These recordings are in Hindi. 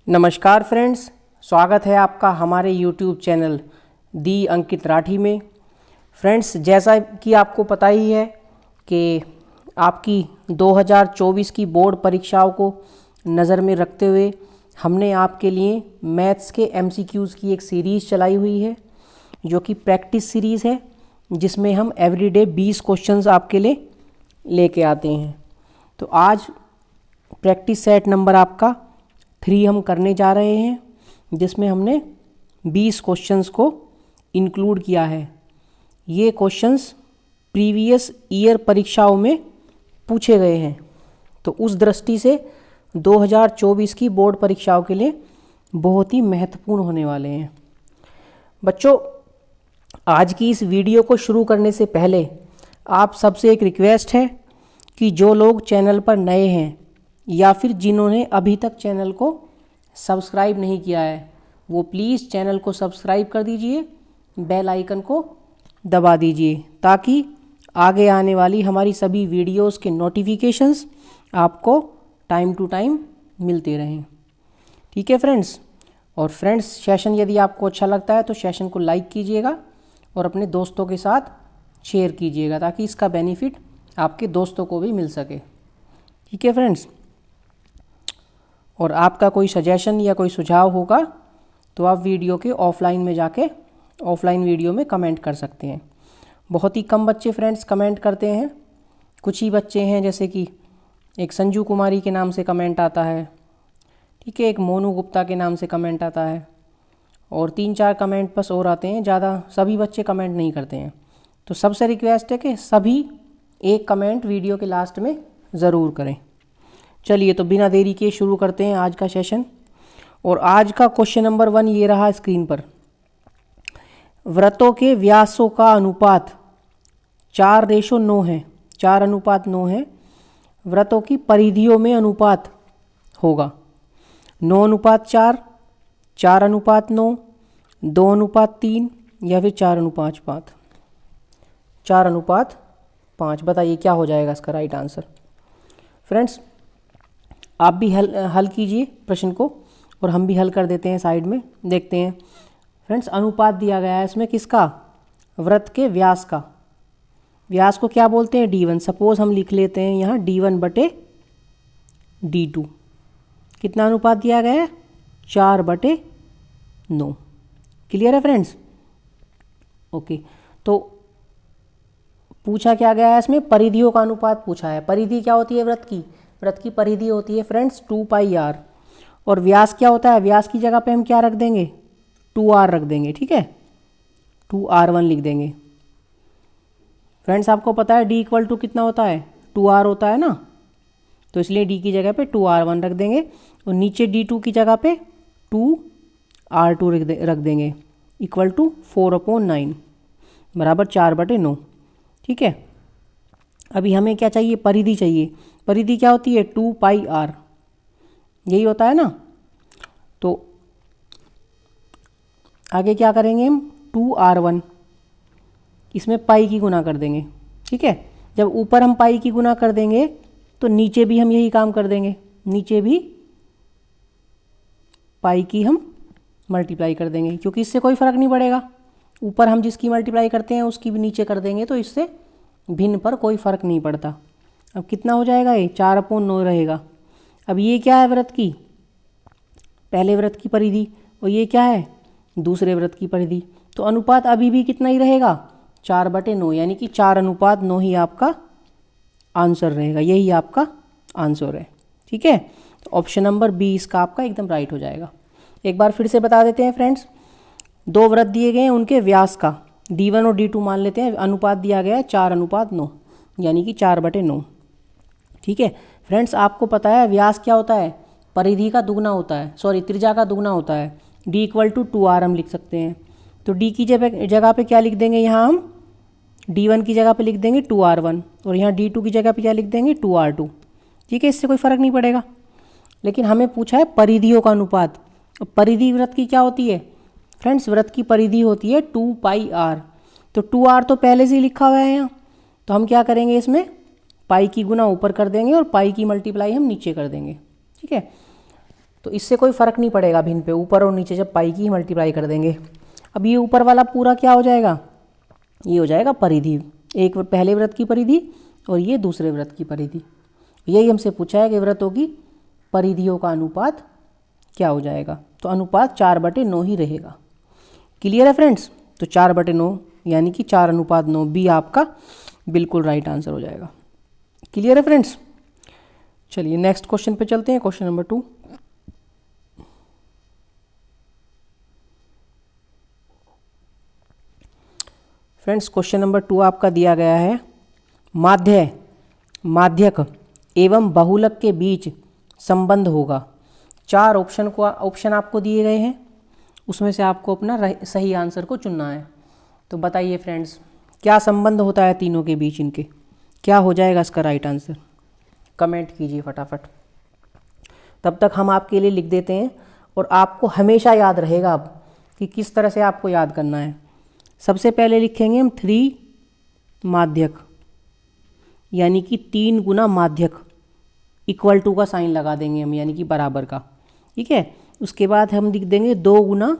नमस्कार फ्रेंड्स, स्वागत है आपका हमारे YouTube चैनल दी अंकित राठी में। फ्रेंड्स, जैसा कि आपको पता ही है कि आपकी 2024 की बोर्ड परीक्षाओं को नज़र में रखते हुए हमने आपके लिए मैथ्स के MCQs की एक सीरीज़ चलाई हुई है, जो कि प्रैक्टिस सीरीज़ है, जिसमें हम एवरीडे 20 क्वेश्चंस आपके लिए लेके आते हैं। तो आज प्रैक्टिस सेट नंबर आपका 3 हम करने जा रहे हैं, जिसमें हमने 20 क्वेश्चंस को इंक्लूड किया है। ये क्वेश्चंस प्रीवियस ईयर परीक्षाओं में पूछे गए हैं, तो उस दृष्टि से 2024 की बोर्ड परीक्षाओं के लिए बहुत ही महत्वपूर्ण होने वाले हैं। बच्चों, आज की इस वीडियो को शुरू करने से पहले आप सबसे एक रिक्वेस्ट है कि जो लोग चैनल पर नए हैं या फिर जिन्होंने अभी तक चैनल को सब्सक्राइब नहीं किया है, वो प्लीज़ चैनल को सब्सक्राइब कर दीजिए, बेल आइकन को दबा दीजिए, ताकि आगे आने वाली हमारी सभी वीडियोस के नोटिफिकेशंस आपको टाइम टू टाइम मिलते रहें। ठीक है फ्रेंड्स। और फ्रेंड्स, सेशन यदि आपको अच्छा लगता है तो सेशन को लाइक कीजिएगा और अपने दोस्तों के साथ शेयर कीजिएगा, ताकि इसका बेनिफिट आपके दोस्तों को भी मिल सके। ठीक है फ्रेंड्स। और आपका कोई सजेशन या कोई सुझाव होगा तो आप वीडियो के ऑफलाइन में जाके ऑफलाइन वीडियो में कमेंट कर सकते हैं। बहुत ही कम बच्चे फ्रेंड्स कमेंट करते हैं। कुछ ही बच्चे हैं, जैसे कि एक संजू कुमारी के नाम से कमेंट आता है, ठीक है, एक मोनू गुप्ता के नाम से कमेंट आता है, और 3-4 कमेंट बस और आते हैं। ज़्यादा सभी बच्चे कमेंट नहीं करते हैं। तो सबसे रिक्वेस्ट है कि सभी एक कमेंट वीडियो के लास्ट में ज़रूर करें। चलिए, तो बिना देरी के शुरू करते हैं आज का सेशन। और आज का क्वेश्चन नंबर 1 ये रहा स्क्रीन पर। वृत्तों के व्यासों का अनुपात 4:9 है, 4:9 है। वृत्तों की परिधियों में अनुपात होगा 9:4, 4:9, 2:3 या फिर 4:5। 4:5। बताइए क्या हो जाएगा इसका राइट आंसर। फ्रेंड्स, आप भी हल कीजिए प्रश्न को, और हम भी हल कर देते हैं साइड में। देखते हैं फ्रेंड्स, अनुपात दिया गया है इसमें किसका? वृत्त के व्यास का। व्यास को क्या बोलते हैं? D1। सपोज हम लिख लेते हैं यहाँ D1/D2। कितना अनुपात दिया गया है? 4/9। क्लियर है फ्रेंड्स? ओके। तो पूछा क्या गया है इसमें? परिधियों का अनुपात पूछा है। परिधि क्या होती है वृत्त की? वृत्त की परिधि होती है फ्रेंड्स 2πr। और व्यास क्या होता है? व्यास की जगह पे हम क्या रख देंगे? 2r रख देंगे। ठीक है, 2r1 लिख देंगे। फ्रेंड्स, आपको पता है d = कितना होता है? 2r होता है ना, तो इसलिए d की जगह पे 2r1 रख देंगे, और नीचे d2 की जगह पे 2r2 रख देंगे, = 4/9 बराबर 4/9। ठीक है। अभी हमें क्या चाहिए? परिधि चाहिए। परिधि क्या होती है? 2πr, यही होता है ना। तो आगे क्या करेंगे हम? 2r1 इसमें पाई की गुना कर देंगे। ठीक है। जब ऊपर हम पाई की गुना कर देंगे तो नीचे भी हम यही काम कर देंगे, नीचे भी पाई की हम मल्टीप्लाई कर देंगे, क्योंकि इससे कोई फ़र्क नहीं पड़ेगा। ऊपर हम जिसकी मल्टीप्लाई करते हैं उसकी भी नीचे कर देंगे, तो इससे भिन्न पर कोई फ़र्क नहीं पड़ता। अब कितना हो जाएगा? ये 4/9 रहेगा। अब ये क्या है? वृत्त की पहले वृत्त की परिधि, और ये क्या है? दूसरे वृत्त की परिधि। तो अनुपात अभी भी कितना ही रहेगा? 4/9, यानी कि 4:9 ही आपका आंसर रहेगा। यही आपका आंसर है। ठीक है। तो ऑप्शन नंबर बी इसका आपका एकदम राइट हो जाएगा। एक बार फिर से बता देते हैं फ्रेंड्स, 2 वृत्त दिए गए हैं, उनके व्यास का D1 और D2 मान लेते हैं। अनुपात दिया गया है 4:9, यानी कि 4/9। ठीक है फ्रेंड्स, आपको पता है व्यास क्या होता है? परिधि का दुगना होता है, त्रिज्या का दुगना होता है। D = 2r हम लिख सकते हैं। तो D की जगह पे क्या लिख देंगे? यहाँ हम D1 की जगह पे लिख देंगे 2r1, और यहाँ D2 की जगह पे क्या लिख देंगे? 2r2। ठीक है, इससे कोई फ़र्क नहीं पड़ेगा। लेकिन हमें पूछा है परिधियों का अनुपात। परिधि वृत्त की क्या होती है फ्रेंड्स? वृत्त की परिधि होती है 2πr। तो 2r तो पहले से ही लिखा हुआ है यहाँ, तो हम क्या करेंगे? इसमें पाई की गुना ऊपर कर देंगे और पाई की मल्टीप्लाई हम नीचे कर देंगे। ठीक है, तो इससे कोई फ़र्क नहीं पड़ेगा भिन्न पे, ऊपर और नीचे जब पाई की मल्टीप्लाई कर देंगे। अब ये ऊपर वाला पूरा क्या हो जाएगा, ये हो जाएगा परिधि, एक पहले व्रत की परिधि और ये दूसरे व्रत की परिधि। यही हमसे पूछा है कि व्रतों की परिधियों का अनुपात क्या हो जाएगा, तो अनुपात 4/9 ही रहेगा। क्लियर है फ्रेंड्स? तो 4/9 यानी कि 4:9 बी आपका बिल्कुल राइट आंसर हो जाएगा। क्लियर है फ्रेंड्स? चलिए नेक्स्ट क्वेश्चन पे चलते हैं, question number 2। Friends question number 2 आपका दिया गया है, माध्यक एवं बहुलक के बीच संबंध होगा। 4 ऑप्शन आपको दिए गए हैं, उसमें से आपको अपना सही आंसर को चुनना है। तो बताइए फ्रेंड्स, क्या संबंध होता है तीनों के बीच, इनके क्या हो जाएगा इसका राइट आंसर? कमेंट कीजिए फटाफट। तब तक हम आपके लिए लिख देते हैं और आपको हमेशा याद रहेगा अब कि किस तरह से आपको याद करना है। सबसे पहले लिखेंगे हम 3 माध्यक, यानी कि 3 गुना माध्यक, इक्वल टू का साइन लगा देंगे हम, यानी कि बराबर का। ठीक है, उसके बाद हम लिख देंगे 2 गुना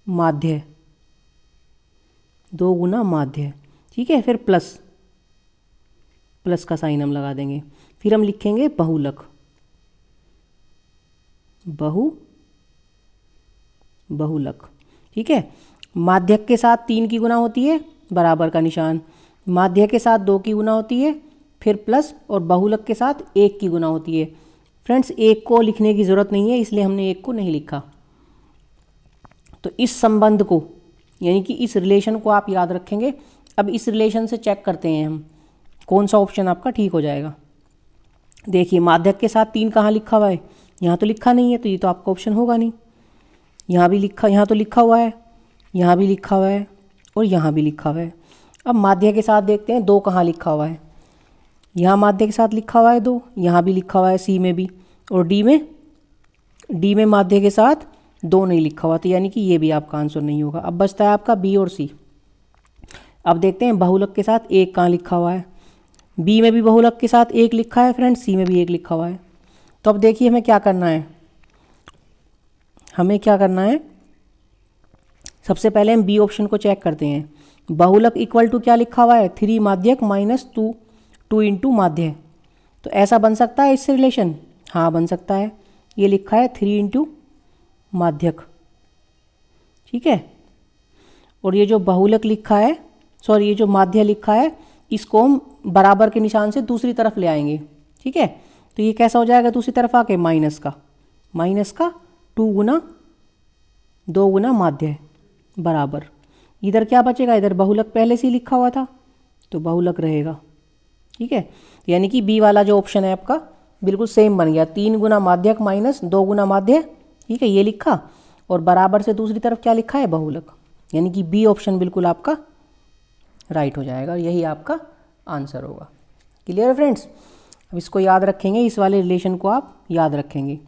माध्य, 2 गुना माध्य। ठीक है, फिर प्लस का साइन हम लगा देंगे। फिर हम लिखेंगे बहुलक, बहुलक। ठीक है, माध्यक के साथ 3 की गुना होती है, बराबर का निशान, माध्य के साथ 2 की गुना होती है, फिर प्लस, और बहुलक के साथ 1 की गुना होती है। फ्रेंड्स 1 को लिखने की ज़रूरत नहीं है, इसलिए हमने 1 को नहीं लिखा। तो इस संबंध को, यानी कि इस रिलेशन को आप याद रखेंगे। अब इस रिलेशन से चेक करते हैं हम कौन सा ऑप्शन आपका ठीक हो जाएगा। देखिए माध्यक के साथ 3 कहाँ लिखा हुआ है, यहाँ तो लिखा नहीं है, तो ये तो आपका ऑप्शन होगा नहीं। यहाँ भी लिखा, यहाँ तो लिखा हुआ है, यहाँ भी लिखा हुआ है और यहाँ भी लिखा हुआ है। अब माध्य के साथ देखते हैं 2 कहाँ लिखा हुआ है, यहाँ माध्य के साथ लिखा हुआ है 2, यहाँ भी लिखा हुआ है, सी में भी, और डी में माध्य के साथ 2 नहीं लिखा हुआ, तो यानी कि ये भी आपका आंसर नहीं होगा। अब बचता है आपका बी और सी। अब देखते हैं बहुलक के साथ 1 कहाँ लिखा हुआ है, बी में भी बहुलक के साथ 1 लिखा है फ्रेंड्स, सी में भी 1 लिखा हुआ है। तो अब देखिए हमें क्या करना है, सबसे पहले हम बी ऑप्शन को चेक करते हैं। बहुलक इक्वल टू क्या लिखा हुआ है, 3 माध्यक माइनस 2 इंटू माध्य। तो ऐसा बन सकता है इससे रिलेशन? हाँ बन सकता है, ये लिखा है 3 इंटू माध्यक। ठीक है, और ये जो बहुलक लिखा है, सॉरी ये जो माध्य लिखा है, इसको हम बराबर के निशान से दूसरी तरफ ले आएंगे। ठीक है, तो ये कैसा हो जाएगा दूसरी तरफ आके, माइनस का 2 गुना माध्य बराबर, इधर क्या बचेगा, इधर बहुलक पहले से ही लिखा हुआ था तो बहुलक रहेगा। ठीक है, यानी कि बी वाला जो ऑप्शन है आपका बिल्कुल सेम बन गया, 3 गुना माध्यक माइनस 2 गुना माध्य। ठीक है, ये लिखा और बराबर से दूसरी तरफ क्या लिखा है, बहुलक, यानी कि बी ऑप्शन बिल्कुल आपका राइट हो जाएगा और यही आपका आंसर होगा। क्लियर है फ्रेंड्स? अब इसको याद रखेंगे, इस वाले रिलेशन को आप याद रखेंगे,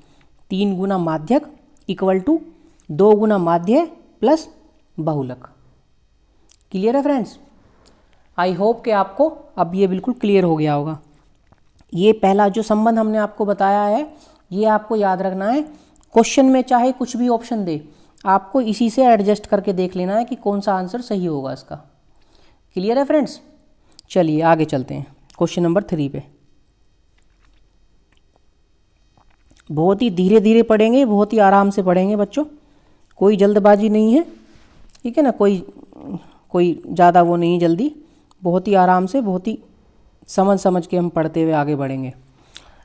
3 गुना माध्यक इक्वल टू 2 गुना माध्य प्लस बहुलक। क्लियर है फ्रेंड्स? आई होप कि आपको अब ये बिल्कुल क्लियर हो गया होगा। ये पहला जो संबंध हमने आपको बताया है, ये आपको याद रखना है। क्वेश्चन में चाहे कुछ भी ऑप्शन दे, आपको इसी से एडजस्ट करके देख लेना है कि कौन सा आंसर सही होगा इसका। क्लियर है फ्रेंड्स? चलिए आगे चलते हैं क्वेश्चन नंबर 3 पे। बहुत ही धीरे धीरे पढ़ेंगे, बहुत ही आराम से पढ़ेंगे बच्चों, कोई जल्दबाजी नहीं है। ठीक है ना, कोई ज़्यादा वो नहीं जल्दी, बहुत ही आराम से, बहुत ही समझ के हम पढ़ते हुए आगे बढ़ेंगे।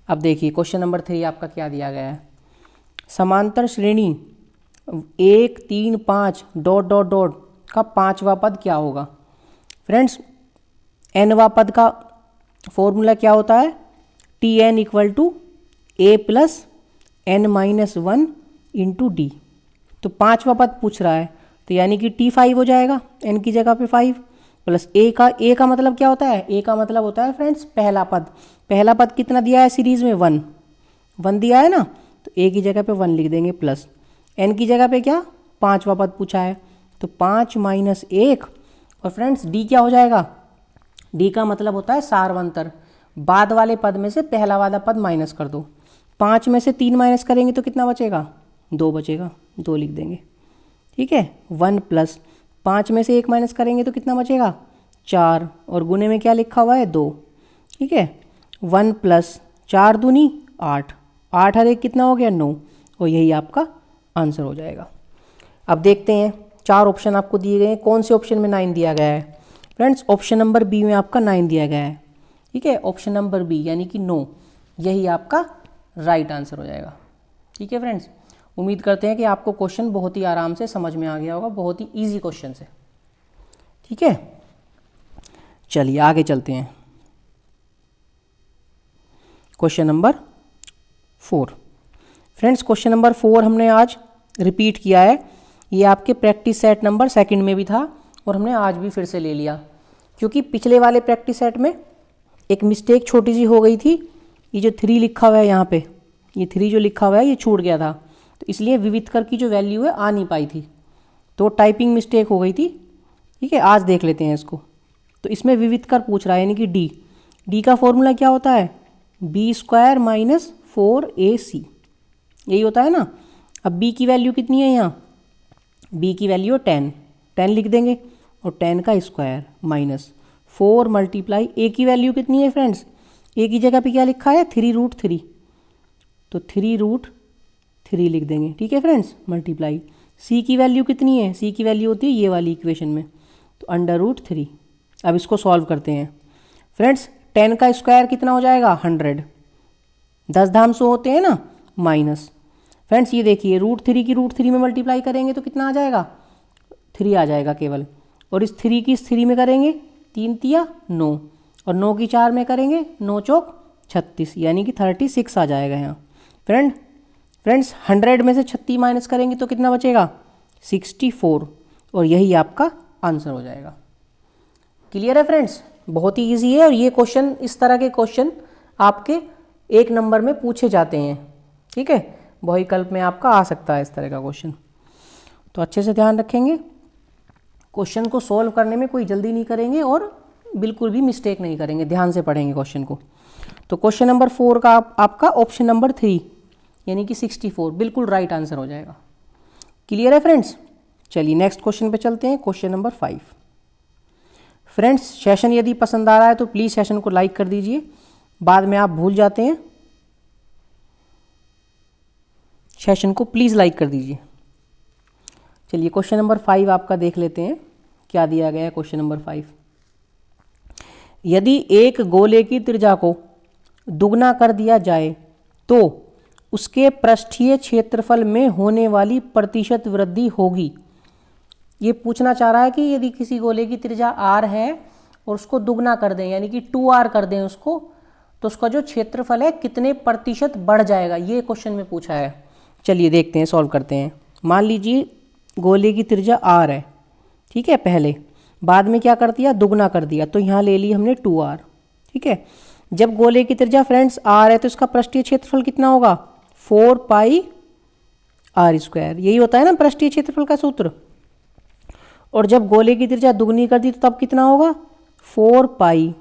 अब देखिए क्वेश्चन नंबर 3 आपका क्या दिया गया है, समांतर श्रेणी 1 3 5 ... का 5वां पद क्या होगा। फ्रेंड्स nवां पद का फॉर्मूला क्या होता है, Tn equal to a plus n-1 into d. तो 5वां पद पूछ रहा है, तो यानी कि T5 हो जाएगा, n की जगह पे 5 प्लस a का मतलब क्या होता है, a का मतलब होता है फ्रेंड्स पहला पद कितना दिया है सीरीज में, 1 दिया है ना, तो a की जगह पे 1 लिख देंगे, प्लस n की जगह पे क्या 5वां पद पूछा है, तो 5 माइनस 1, और फ्रेंड्स d क्या हो जाएगा, d का मतलब होता है सारवंतर, बाद वाले पद में से पहला वाला पद माइनस कर दो, 5 में से 3 माइनस करेंगे तो कितना बचेगा, 2 बचेगा, 2 लिख देंगे। ठीक है, 1 प्लस 5 में से 1 माइनस करेंगे तो कितना बचेगा, 4, और गुने में क्या लिखा हुआ है, 2। ठीक है, 1 प्लस 4 दूनी 8, 8 और 1 कितना हो गया, 9, और यही आपका आंसर हो जाएगा। अब देखते हैं 4 ऑप्शन आपको दिए गए हैं, कौन से ऑप्शन में 9 दिया गया है। फ्रेंड्स ऑप्शन नंबर बी में आपका 9 दिया गया है। ठीक है, ऑप्शन नंबर बी यानी कि 9, यही आपका राइट आंसर हो जाएगा। ठीक है फ्रेंड्स, उम्मीद करते हैं कि आपको क्वेश्चन बहुत ही आराम से समझ में आ गया होगा, बहुत ही इजी क्वेश्चन है। ठीक है, चलिए आगे चलते हैं। Question number 4। Friends question number 4 हमने आज रिपीट किया है। ये आपके प्रैक्टिस सेट नंबर 2 में भी था और हमने आज भी फिर से ले लिया, क्योंकि पिछले वाले प्रैक्टिस सेट में एक मिस्टेक छोटी सी हो गई थी। ये जो 3 लिखा हुआ है यहाँ पे, ये 3 जो लिखा हुआ है ये छूट गया था, तो इसलिए विविधकर की जो वैल्यू है आ नहीं पाई थी, तो टाइपिंग मिस्टेक हो गई थी। ठीक है, आज देख लेते हैं इसको। तो इसमें विविधकर पूछ रहा है यानी कि डी का फॉर्मूला क्या होता है, b² माइनस 4ac, यही होता है ना। अब b की वैल्यू कितनी है, यहाँ b की वैल्यू 10 लिख देंगे, और 10 का स्क्वायर माइनस 4 मल्टीप्लाई a की वैल्यू कितनी है फ्रेंड्स, a की जगह पे क्या लिखा है, 3√3, तो 3√3 लिख देंगे। ठीक है फ्रेंड्स, मल्टीप्लाई c की वैल्यू कितनी है, c की वैल्यू होती है ये वाली इक्वेशन में, तो √3। अब इसको सॉल्व करते हैं फ्रेंड्स। 10 का स्क्वायर कितना हो जाएगा, 100, 10 धाम 100 होते हैं ना, माइनस फ्रेंड्स ये देखिए √3 की √3 में मल्टीप्लाई करेंगे तो कितना आ जाएगा, 3 आ जाएगा केवल, और इस 3 की इस 3 में करेंगे 3 तिया 9, और 9 की 4 में करेंगे 9 चौक 36, यानी कि 36 आ जाएगा यहाँ। फ्रेंड्स 100 में से 36 माइनस करेंगे तो कितना बचेगा, 64, और यही आपका आंसर हो जाएगा। क्लियर है फ्रेंड्स, बहुत ही ईजी है, और ये क्वेश्चन, इस तरह के क्वेश्चन आपके 1 नंबर में पूछे जाते हैं। ठीक है, बहुविकल्प में आपका आ सकता है इस तरह का क्वेश्चन, तो अच्छे से ध्यान रखेंगे। क्वेश्चन को सॉल्व करने में कोई जल्दी नहीं करेंगे और बिल्कुल भी मिस्टेक नहीं करेंगे, ध्यान से पढ़ेंगे क्वेश्चन को। तो क्वेश्चन नंबर 4 का आपका ऑप्शन नंबर 3 यानी कि 64 बिल्कुल राइट आंसर हो जाएगा। क्लियर है फ्रेंड्स, चलिए नेक्स्ट क्वेश्चन पे चलते हैं। Question number 5। फ्रेंड्स सेशन यदि पसंद आ रहा है तो प्लीज़ सेशन को लाइक कर दीजिए, बाद में आप भूल जाते हैं, सेशन को प्लीज़ लाइक कर दीजिए। चलिए क्वेश्चन नंबर 5 आपका देख लेते हैं, क्या दिया गया है क्वेश्चन नंबर 5। यदि एक गोले की त्रिज्या को दुगना कर दिया जाए तो उसके पृष्ठीय क्षेत्रफल में होने वाली प्रतिशत वृद्धि होगी। ये पूछना चाह रहा है कि यदि किसी गोले की त्रिज्या r है और उसको दुगना कर दें यानी कि 2r कर दें उसको, तो उसका जो क्षेत्रफल है कितने प्रतिशत बढ़ जाएगा, ये क्वेश्चन में पूछा है। चलिए देखते हैं, सॉल्व करते हैं। मान लीजिए गोले की त्रिज्या r है, ठीक है, पहले, बाद में क्या कर दिया, दुगना कर दिया, तो यहाँ ले ली हमने 2r। ठीक है, जब गोले की त्रिज्या फ्रेंड्स r है तो इसका पृष्ठीय क्षेत्रफल कितना होगा, 4πr², यही होता है ना पृष्ठीय क्षेत्रफल का सूत्र। और जब गोले की त्रिज्या दुगनी कर दी तो तब कितना होगा, 4π,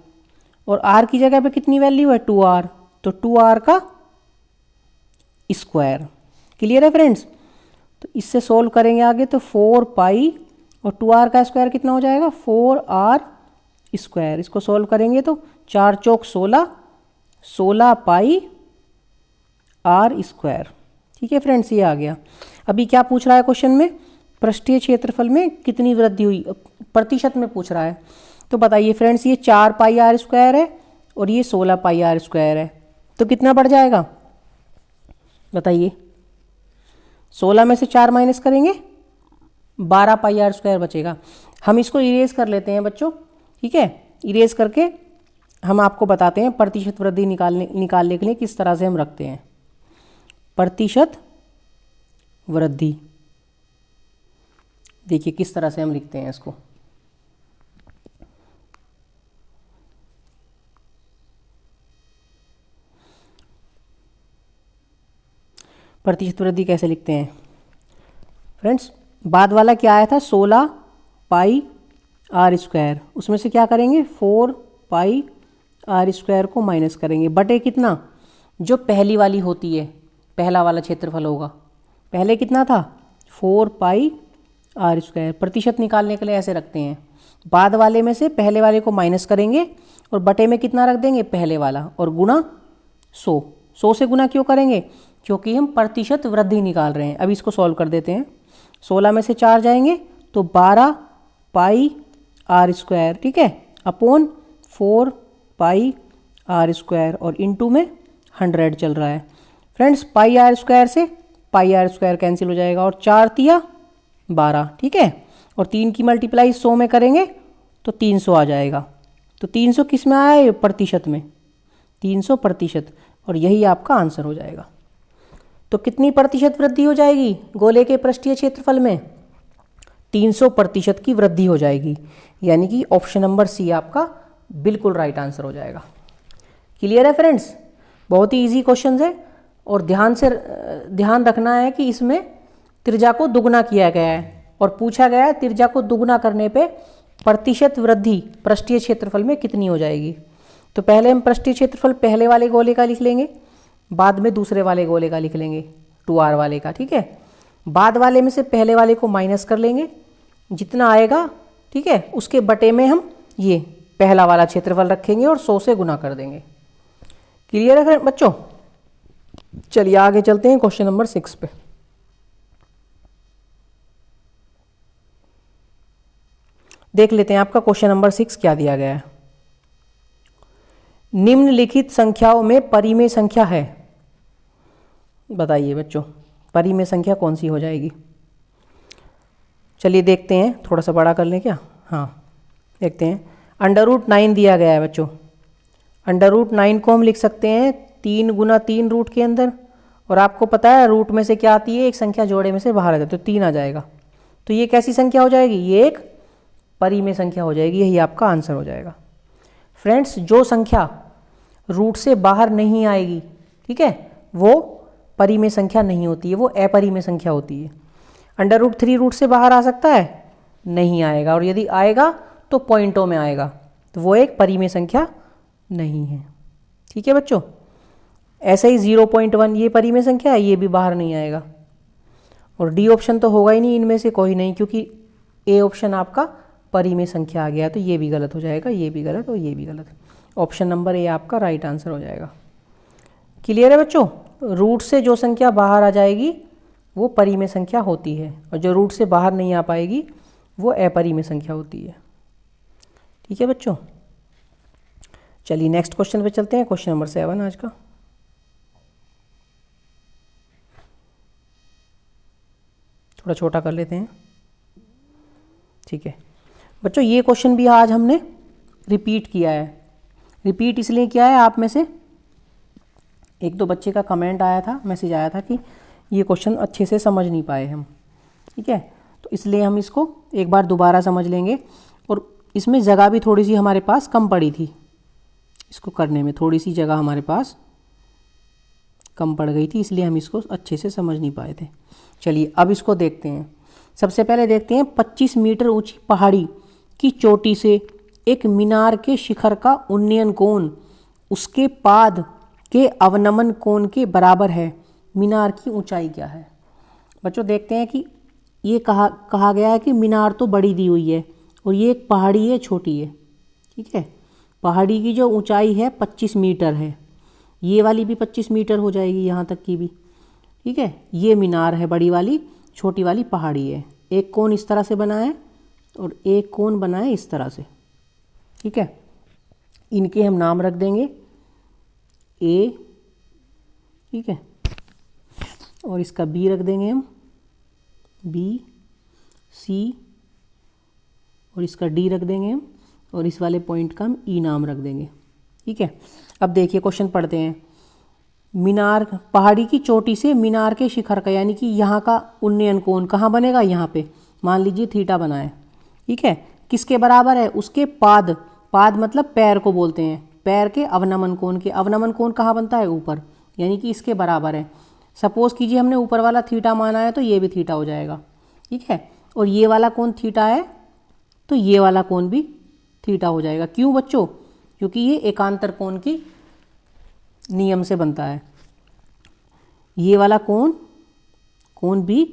और r की जगह पे कितनी वैल्यू है, 2r, तो 2r का स्क्वायर। क्लियर है फ्रेंड्स, तो इससे सोल्व करेंगे आगे, तो 4π और 2r का स्क्वायर कितना हो जाएगा, 4r²। इसको सोल्व करेंगे तो 4 चौक 16, 16πr²। ठीक है फ्रेंड्स, ये आ गया। अभी क्या पूछ रहा है क्वेश्चन में, पृष्ठीय क्षेत्रफल में कितनी वृद्धि हुई, प्रतिशत में पूछ रहा है। तो बताइए फ्रेंड्स, ये 4πr² है और ये 16πr² है, तो कितना बढ़ जाएगा बताइए। 16 में से 4 माइनस करेंगे, 12πr² बचेगा। हम इसको इरेज कर लेते हैं बच्चों, ठीक है, इरेज करके हम आपको बताते हैं प्रतिशत वृद्धि निकालने के लिए किस तरह से हम रखते हैं। प्रतिशत वृद्धि देखिए किस तरह से हम लिखते हैं इसको। प्रतिशत वृद्धि कैसे लिखते हैं फ्रेंड्स, बाद वाला क्या आया था, 16πr², उसमें से क्या करेंगे, 4πr² को माइनस करेंगे, बटे कितना, जो पहली वाली होती है, पहला वाला क्षेत्रफल होगा, पहले कितना था 4 पाई आर स्क्वायर। प्रतिशत निकालने के लिए ऐसे रखते हैं, बाद वाले में से पहले वाले को माइनस करेंगे और बटे में कितना रख देंगे पहले वाला, और गुणा 100 से गुना क्यों करेंगे, क्योंकि हम प्रतिशत वृद्धि निकाल रहे हैं। अब इसको सॉल्व कर देते हैं। 16 में से 4 जाएंगे तो 12 पाई आर स्क्वायर, ठीक है, अपॉन 4 पाई आर स्क्वायर, और इनटू में 100 चल रहा है। फ्रेंड्स पाई आर स्क्वायर से पाई आर स्क्वायर कैंसिल हो जाएगा, और 4 तिया 12, ठीक है, और 3 की मल्टीप्लाई 100 में करेंगे तो 300 आ जाएगा। तो 300 किस में आया है, प्रतिशत में, 300%, और यही आपका आंसर हो जाएगा। तो कितनी प्रतिशत वृद्धि हो जाएगी गोले के पृष्ठीय क्षेत्रफल में, 300% की वृद्धि हो जाएगी, यानी कि ऑप्शन नंबर सी आपका बिल्कुल राइट आंसर हो जाएगा। क्लियर है फ्रेंड्स, बहुत ही इजी क्वेश्चन है, और ध्यान रखना है कि इसमें त्रिज्या को दुगना किया गया है, और पूछा गया है त्रिज्या को दुगना करने पे प्रतिशत वृद्धि पृष्ठीय क्षेत्रफल में कितनी हो जाएगी। तो पहले हम पृष्ठीय क्षेत्रफल पहले वाले गोले का लिख लेंगे, बाद में दूसरे वाले गोले का लिख लेंगे, 2r वाले का, ठीक है। बाद वाले में से पहले वाले को माइनस कर लेंगे, जितना आएगा, ठीक है, उसके बटे में हम ये पहला वाला क्षेत्रफल रखेंगे और 100 से गुना कर देंगे। क्लियर है बच्चों। चलिए आगे चलते हैं क्वेश्चन नंबर 6 पे। देख लेते हैं आपका क्वेश्चन नंबर 6 क्या दिया गया है। निम्नलिखित संख्याओं में परिमेय संख्या है, बताइए बच्चों परिमेय संख्या कौन सी हो जाएगी। चलिए देखते हैं, थोड़ा सा बड़ा कर लें क्या, हाँ देखते हैं। √9 दिया गया है बच्चों, √9 को हम लिख सकते हैं 3 गुना 3 रूट के अंदर, और आपको पता है रूट में से क्या आती है, एक संख्या जोड़े में से बाहर आता है, तो 3 आ जाएगा। तो ये कैसी संख्या हो जाएगी, ये एक परिमेय संख्या हो जाएगी, यही आपका आंसर हो जाएगा। फ्रेंड्स जो संख्या रूट से बाहर नहीं आएगी, ठीक है, वो परिमेय संख्या नहीं होती है, वो अपरिमेय संख्या होती है। √3 रूट से बाहर आ सकता है, नहीं आएगा, और यदि आएगा तो पॉइंटों में आएगा, तो वो एक परिमेय संख्या नहीं है, ठीक है बच्चों। ऐसे ही 0.1 ये परिमेय संख्या है, ये भी बाहर नहीं आएगा, और डी ऑप्शन तो होगा ही नहीं, इनमें से कोई नहीं, क्योंकि ए ऑप्शन आपका परिमेय संख्या आ गया, तो ये भी गलत हो जाएगा, ये भी गलत और ये भी गलत। ऑप्शन नंबर ए आपका राइट आंसर हो जाएगा। क्लियर है बच्चों, रूट से जो संख्या बाहर आ जाएगी वो परिमेय संख्या होती है, और जो रूट से बाहर नहीं आ पाएगी वो अपरिमेय संख्या होती है, ठीक है बच्चों। चलिए नेक्स्ट क्वेश्चन पे चलते हैं, क्वेश्चन नंबर 7 आज का। थोड़ा छोटा कर लेते हैं, ठीक है बच्चों। ये क्वेश्चन भी आज हमने रिपीट किया है। रिपीट इसलिए किया है, आप में से एक दो बच्चे का कमेंट आया था, मैसेज आया था कि ये क्वेश्चन अच्छे से समझ नहीं पाए हम, ठीक है, तो इसलिए हम इसको एक बार दोबारा समझ लेंगे। और इसमें जगह भी थोड़ी सी हमारे पास कम पड़ी थी, इसको करने में थोड़ी सी जगह हमारे पास कम पड़ गई थी, इसलिए हम इसको अच्छे से समझ नहीं पाए थे। चलिए अब इसको देखते हैं। सबसे पहले देखते हैं 25 मीटर ऊंची पहाड़ी की चोटी से एक मीनार के शिखर का उन्नयन कोण उसके पाद के अवनमन कोण के बराबर है, मीनार की ऊंचाई क्या है। बच्चों देखते हैं कि ये कहा गया है कि मीनार तो बड़ी दी हुई है, और ये एक पहाड़ी है छोटी है, ठीक है। पहाड़ी की जो ऊंचाई है 25 मीटर है, ये वाली भी 25 मीटर हो जाएगी यहाँ तक की भी, ठीक है। ये मीनार है बड़ी वाली, छोटी वाली पहाड़ी है। एक कोण इस तरह से बना है और एक कोण बना है इस तरह से, ठीक है। इनके हम नाम रख देंगे ए, ठीक है, और इसका बी रख देंगे हम बी, सी, और इसका डी रख देंगे हम, और इस वाले पॉइंट का हम ई नाम रख देंगे, ठीक है। अब देखिए क्वेश्चन पढ़ते हैं। मीनार, पहाड़ी की चोटी से मीनार के शिखर का, यानी कि यहाँ का उन्नयन कोण कहाँ बनेगा, यहाँ पे मान लीजिए थीटा बना है, ठीक है। किसके बराबर है, उसके पाद, पाद मतलब पैर को बोलते हैं, पैर के अवनमन कोण के। अवनमन कोण कहाँ बनता है, ऊपर, यानी कि इसके बराबर है। सपोज कीजिए हमने ऊपर वाला थीटा माना है, तो ये भी थीटा हो जाएगा, ठीक है। और ये वाला कोण थीटा है, तो ये वाला कोण भी थीटा हो जाएगा। क्यों बच्चों, क्योंकि ये एकांतर कोण की नियम से बनता है। ये वाला कोण, कोण बी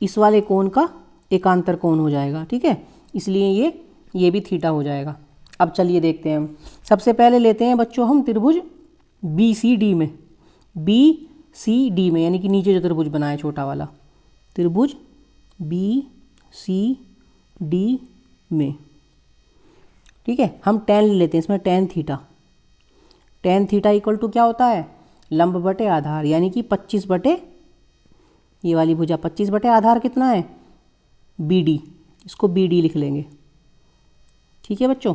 इस वाले कोण का एकांतर कोण हो जाएगा, ठीक है, इसलिए ये भी थीटा हो जाएगा। अब चलिए देखते हैं हम। सबसे पहले लेते हैं बच्चों हम त्रिभुज बी सी डी में, बी सी डी में, यानी कि नीचे जो त्रिभुज बना है छोटा वाला, त्रिभुज बी सी डी में, ठीक है। हम tan ले लेते हैं इसमें, tan theta, tan theta equal to क्या होता है, लंब बटे आधार, यानी कि 25 बटे ये वाली भुजा 25 बटे आधार कितना है बी डी, इसको बी डी लिख लेंगे, ठीक है बच्चों।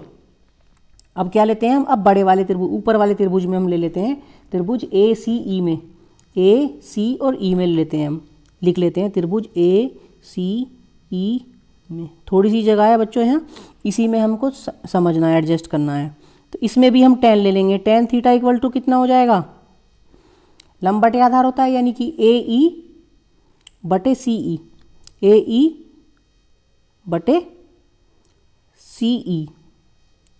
अब क्या लेते हैं हम, अब बड़े वाले त्रिभुज, ऊपर वाले त्रिभुज में हम ले लेते हैं त्रिभुज ए सी ई में, ए सी और ई में ले लेते हैं हम, लिख लेते हैं त्रिभुज ए सी ई में। थोड़ी सी जगह है बच्चों यहाँ, इसी में हमको समझना है, एडजस्ट करना है। तो इसमें भी हम tan ले लेंगे, tan थीटा इक्वल टू कितना हो जाएगा, लंब बटे आधार होता है, यानी कि ए ई बटे सी ई, ए ई बटे सी ई,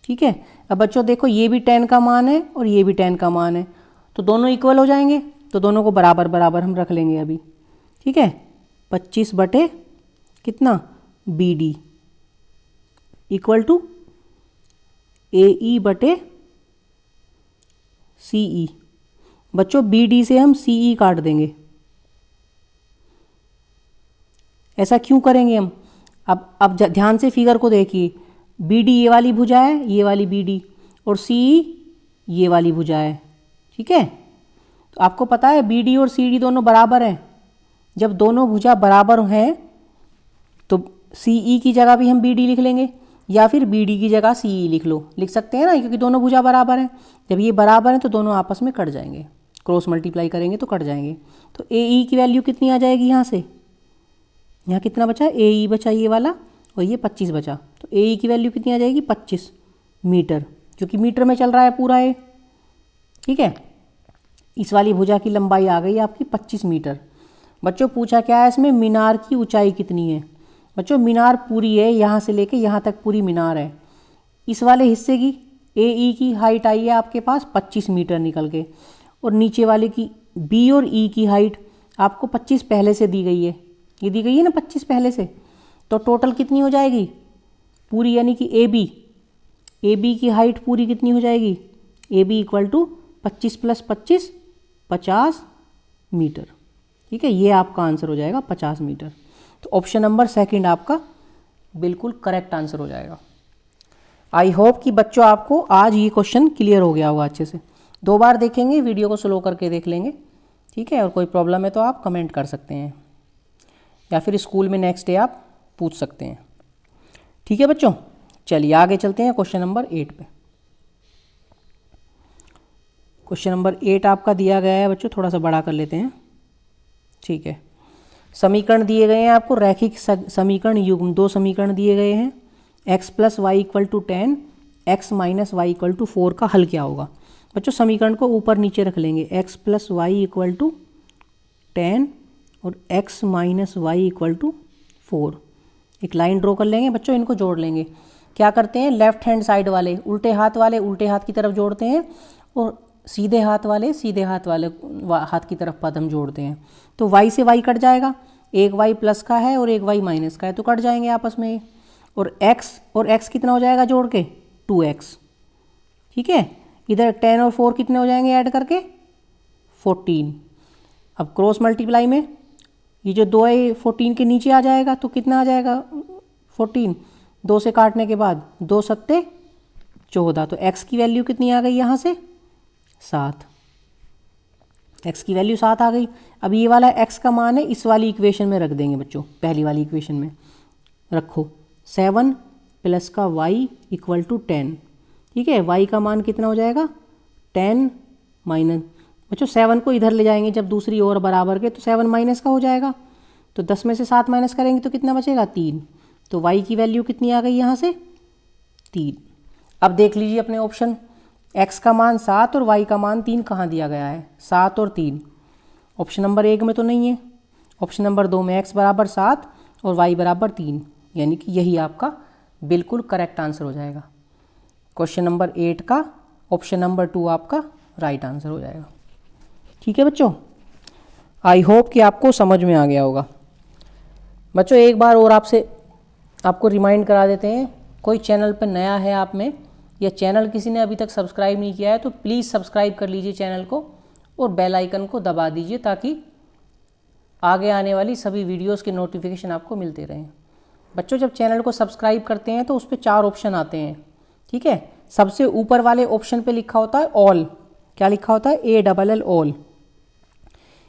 ठीक है। अब बच्चों देखो ये भी tan का मान है और ये भी tan का मान है, तो दोनों इक्वल हो जाएंगे, तो दोनों को बराबर बराबर हम रख लेंगे अभी, ठीक है। 25 बटे कितना बी डी इक्वल टू ए ई बटे सी ई। बच्चों बी डी से हम सी ई काट देंगे, ऐसा क्यों करेंगे हम, अब ध्यान से फिगर को देखिए, बी डी ये वाली भुजा है, ये वाली बी डी, और सी ये वाली भुजा है, ठीक है। तो आपको पता है बी डी और सी डी दोनों बराबर हैं, जब दोनों भुजा बराबर हैं तो सी ई की जगह भी हम बी डी लिख लेंगे, या फिर बी डी की जगह सी ई लिख सकते हैं ना, क्योंकि दोनों भुजा बराबर हैं। जब ये बराबर हैं तो दोनों आपस में कट जाएंगे, क्रॉस मल्टीप्लाई करेंगे तो कट जाएंगे। तो ए ई की वैल्यू कितनी आ जाएगी यहाँ से, यहाँ कितना बचा, ए ई बचा ये वाला और ये 25 बचा, तो ए ई की वैल्यू कितनी आ जाएगी 25 मीटर, क्योंकि मीटर में चल रहा है पूरा ये, ठीक है। इस वाली भुजा की लंबाई आ गई आपकी 25 मीटर। बच्चों पूछा क्या है इसमें, मीनार की ऊंचाई कितनी है। बच्चों मीनार पूरी है, यहाँ से लेके यहाँ तक पूरी मीनार है। इस वाले हिस्से की ए ई की हाइट आई है आपके पास 25 मीटर निकल के, और नीचे वाले की बी और ई की हाइट आपको 25 पहले से दी गई है, ये दी गई है ना 25 पहले से, तो टोटल कितनी हो जाएगी पूरी, यानी कि ए बी की हाइट पूरी कितनी हो जाएगी, A B equal to 25 + 25 50 metre, ठीक है। ये आपका आंसर हो जाएगा 50 मीटर। तो ऑप्शन नंबर सेकंड आपका बिल्कुल करेक्ट आंसर हो जाएगा। आई होप कि बच्चों आपको आज ये क्वेश्चन क्लियर हो गया होगा अच्छे से। 2 बार देखेंगे, वीडियो को स्लो करके देख लेंगे, ठीक है। और कोई प्रॉब्लम है तो आप कमेंट कर सकते हैं, या फिर स्कूल में नेक्स्ट डे आप पूछ सकते हैं, ठीक है बच्चों। चलिए आगे चलते हैं क्वेश्चन नंबर 8 पे। क्वेश्चन नंबर 8 आपका दिया गया है बच्चों, थोड़ा सा बड़ा कर लेते हैं, ठीक है। समीकरण दिए गए हैं आपको, रैखिक समीकरण युग्म, 2 समीकरण दिए गए हैं, x + y = 10, x - y = 4 का हल क्या होगा। बच्चों समीकरण को ऊपर नीचे रख लेंगे, x + y = 10 और x - y = 4। एक लाइन ड्रॉ कर लेंगे बच्चों, इनको जोड़ लेंगे। क्या करते हैं, लेफ्ट हैंड साइड वाले उल्टे हाथ की तरफ जोड़ते हैं, और सीधे हाथ वाले हाथ की तरफ पद हम जोड़ते हैं। तो y से y कट जाएगा, एक y प्लस का है और एक y माइनस का है, तो कट जाएंगे आपस में। और x कितना हो जाएगा जोड़ के 2x, ठीक है। इधर 10 और 4 कितने हो जाएंगे ऐड करके 14। अब क्रॉस मल्टीप्लाई में ये जो 2 है 14 के नीचे आ जाएगा, तो कितना आ जाएगा 14, 2 से काटने के बाद 2 × 7 = 14। तो x की वैल्यू कितनी आ गई यहाँ से 7, x की वैल्यू 7 आ गई। अब ये वाला x का मान है, इस वाली इक्वेशन में रख देंगे बच्चों, पहली वाली इक्वेशन में रखो 7 + का y = 10, ठीक है। y का मान कितना हो जाएगा 10 माइनस, बच्चों 7 को इधर ले जाएंगे जब दूसरी ओर बराबर के, तो 7 माइनस का हो जाएगा, तो 10 में से 7 माइनस करेंगे तो कितना बचेगा 3। तो y की वैल्यू कितनी आ गई यहाँ से 3। अब देख लीजिए अपने ऑप्शन, x का मान 7 और y का मान 3 कहाँ दिया गया है, 7 और 3 ऑप्शन नंबर 1 में तो नहीं है। ऑप्शन नंबर 2 में x = 7 और y = 3, यानी कि यही आपका बिल्कुल करेक्ट आंसर हो जाएगा। क्वेश्चन नंबर 8 का ऑप्शन नंबर 2 आपका राइट आंसर हो जाएगा, ठीक है बच्चों। आई होप कि आपको समझ में आ गया होगा। बच्चों एक बार और आपको रिमाइंड करा देते हैं, कोई चैनल पर नया है आप में, या चैनल किसी ने अभी तक सब्सक्राइब नहीं किया है तो प्लीज़ सब्सक्राइब कर लीजिए चैनल को और बेल आइकन को दबा दीजिए ताकि आगे आने वाली सभी वीडियोस के नोटिफिकेशन आपको मिलते रहें। बच्चों जब चैनल को सब्सक्राइब करते हैं तो उस पर 4 ऑप्शन आते हैं, ठीक है। सबसे ऊपर वाले ऑप्शन पे लिखा होता है ऑल, क्या लिखा होता है, ALL ऑल।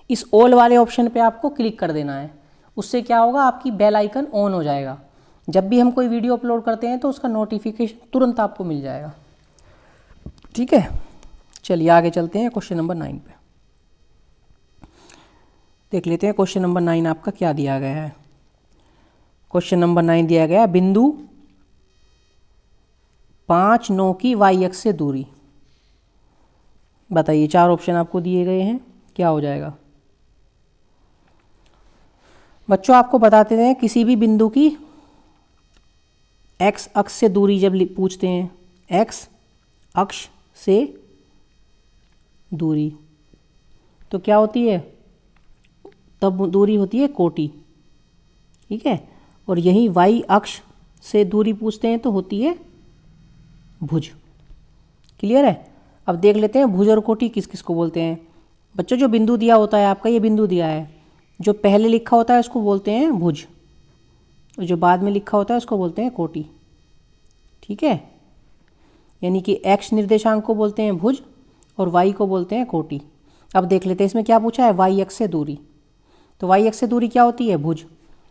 इस ऑल वाले ऑप्शन पे आपको क्लिक कर देना है। उससे क्या होगा, आपकी बेल आइकन ऑन हो जाएगा। जब भी हम कोई वीडियो अपलोड करते हैं तो उसका नोटिफिकेशन तुरंत आपको मिल जाएगा, ठीक है। चलिए आगे चलते हैं क्वेश्चन नंबर 9 पे। देख लेते हैं क्वेश्चन नंबर 9 आपका क्या दिया गया है। क्वेश्चन नंबर 9 दिया गया बिंदु 5, 9 की y अक्ष से दूरी। बताइए 4 ऑप्शन आपको दिए गए हैं, क्या हो जाएगा। बच्चों आपको बताते हैं किसी भी बिंदु की x अक्ष से दूरी जब पूछते हैं, x अक्ष से दूरी तो क्या होती है, तब दूरी होती है कोटि, ठीक है। और यही y अक्ष से दूरी पूछते हैं तो होती है भुज। क्लियर है। अब देख लेते हैं भुज और कोटि किस किस को बोलते हैं। बच्चों जो बिंदु दिया होता है आपका, ये बिंदु दिया है, जो पहले लिखा होता है उसको बोलते हैं भुज और जो बाद में लिखा होता है उसको बोलते हैं कोटि, ठीक है। यानी कि x निर्देशांक को बोलते हैं भुज और y को बोलते हैं कोटि। अब देख लेते हैं इसमें क्या पूछा है, y अक्ष से दूरी। तो y अक्ष से दूरी क्या होती है, भुज।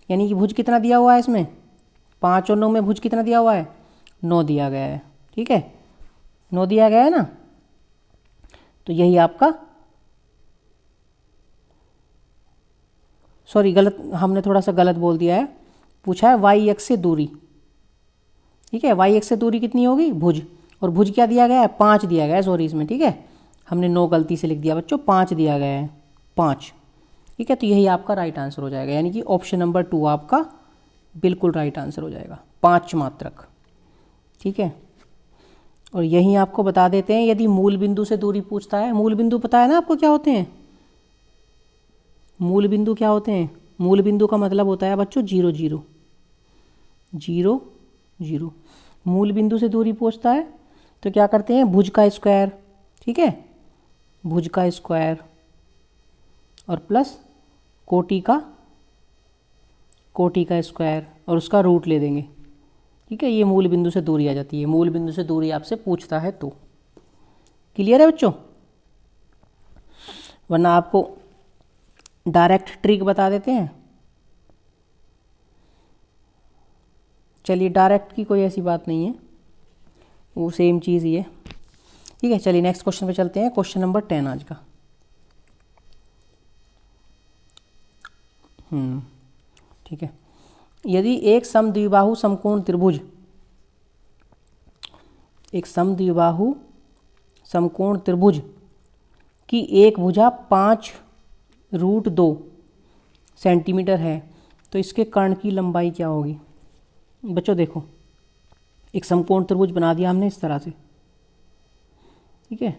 यानी कि भुज कितना दिया हुआ है इसमें, 5 और 9 में भुज कितना दिया हुआ है, 9 दिया गया है, ठीक है। 9 दिया गया है ना, तो यही आपका, सॉरी गलत, हमने थोड़ा सा गलत बोल दिया है। पूछा है y अक्ष से दूरी, ठीक है। y अक्ष से दूरी कितनी होगी, भुज। और भुज क्या दिया गया है, 5 दिया गया है, सॉरी इसमें, ठीक है। हमने 9 गलती से लिख दिया बच्चों, 5 दिया गया है, 5, ठीक है। तो यही आपका राइट आंसर हो जाएगा। यानी कि ऑप्शन नंबर 2 आपका बिल्कुल राइट आंसर हो जाएगा, 5 मात्रक, ठीक है। और यहीं आपको बता देते हैं यदि मूल बिंदु से दूरी पूछता है, मूल बिंदु पता है ना आपको क्या होते हैं, मूल बिंदु क्या होते हैं। मूल बिंदु का मतलब होता है बच्चों 0 0 0 0। मूल बिंदु से दूरी पूछता है तो क्या करते हैं, भुज का स्क्वायर, ठीक है, भुज का स्क्वायर और प्लस कोटि का स्क्वायर और उसका रूट ले देंगे, ठीक है। ये मूल बिंदु से दूरी आ जाती है। मूल बिंदु से दूरी आपसे पूछता है तो। क्लियर है बच्चों। वरना आपको डायरेक्ट ट्रिक बता देते हैं। चलिए डायरेक्ट की कोई ऐसी बात नहीं है, वो सेम चीज़ ही है, ठीक है। चलिए नेक्स्ट क्वेश्चन पे चलते हैं, क्वेश्चन नंबर 10 आज का। ठीक है। यदि एक समद्विबाहु समकोण त्रिभुज, एक समद्विबाहु समकोण त्रिभुज की एक भुजा 5√2 सेंटीमीटर है तो इसके कर्ण की लंबाई क्या होगी। बच्चों देखो, एक समकोण त्रिभुज बना दिया हमने इस तरह से, ठीक है,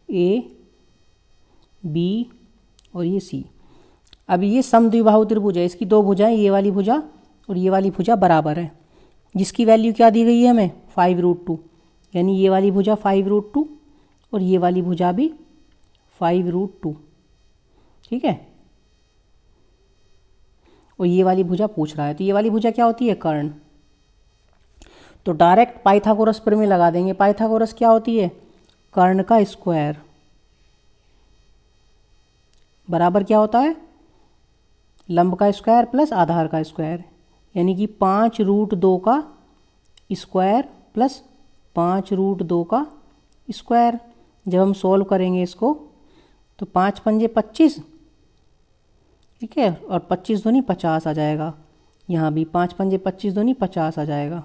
A B और ये C। अब ये समद्विबाहु त्रिभुज है, इसकी 2 भुजाएं, ये वाली भुजा और ये वाली भुजा बराबर है, जिसकी वैल्यू क्या दी गई है हमें, 5√2। यानी ये वाली भुजा 5√2 और ये वाली भुजा भी 5√2, ठीक है। और ये वाली भुजा पूछ रहा है तो ये वाली भुजा क्या होती है, कर्ण। तो डायरेक्ट पाइथागोरस प्रमेय लगा देंगे। पाइथागोरस क्या होती है, कर्ण का स्क्वायर बराबर क्या होता है, लंब का स्क्वायर प्लस आधार का स्क्वायर। यानी कि 5√2 का स्क्वायर प्लस 5√2 का स्क्वायर। जब हम सॉल्व करेंगे इसको तो 5 पंजे 25, ठीक है, और 25 दूनी 50 आ जाएगा। यहाँ भी 5 पंजे 25 दूनी 50 आ जाएगा,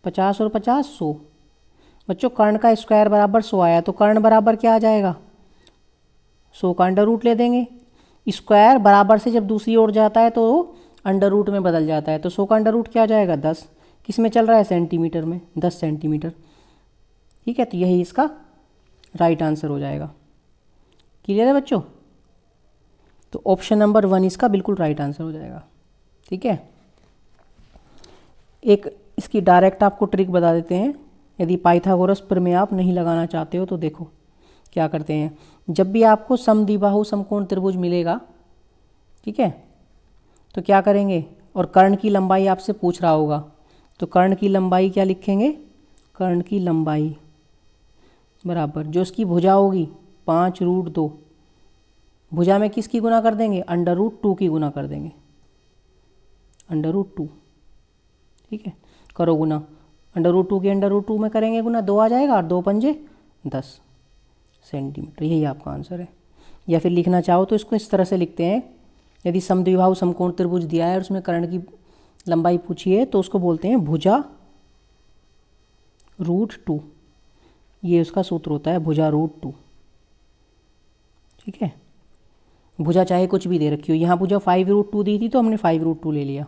50 और 50 100। बच्चों कर्ण का स्क्वायर बराबर 100 आया तो कर्ण बराबर क्या आ जाएगा, 100 का अंडर रूट ले देंगे। स्क्वायर बराबर से जब दूसरी ओर जाता है तो अंडर रूट में बदल जाता है, तो 100 का अंडर रूट क्या आ जाएगा, 10। किस में चल रहा है, सेंटीमीटर में, 10 सेंटीमीटर, ठीक है। तो यही इसका राइट आंसर हो जाएगा। क्लियर है बच्चों? तो ऑप्शन नंबर 1 इसका बिल्कुल राइट आंसर हो जाएगा। ठीक है, एक इसकी डायरेक्ट आपको ट्रिक बता देते हैं। यदि पाइथागोरस प्रमेय आप नहीं लगाना चाहते हो तो देखो क्या करते हैं। जब भी आपको समद्विबाहु समकोण त्रिभुज मिलेगा, ठीक है, तो क्या करेंगे, और कर्ण की लंबाई आपसे पूछ रहा होगा, तो कर्ण की लंबाई क्या लिखेंगे, कर्ण की लंबाई बराबर जो उसकी भुजा होगी 5√2, भुजा में किसकी गुना कर देंगे, √2 की गुना कर देंगे, √2। ठीक है, करो गुना, √2 के √2 में करेंगे गुना, 2 आ जाएगा, और 2 पंजे 10 सेंटीमीटर। यही आपका आंसर है। या फिर लिखना चाहो तो इसको इस तरह से लिखते हैं, यदि समद्विबाहु समकोण त्रिभुज दिया है और उसमें कर्ण की लंबाई पूछी है तो उसको बोलते हैं भुजा √2। ये उसका सूत्र होता है, भुजा √2। ठीक है, भुजा चाहे कुछ भी दे रखी हो, यहाँ भुजा 5√2 दी थी तो हमने 5√2 ले लिया।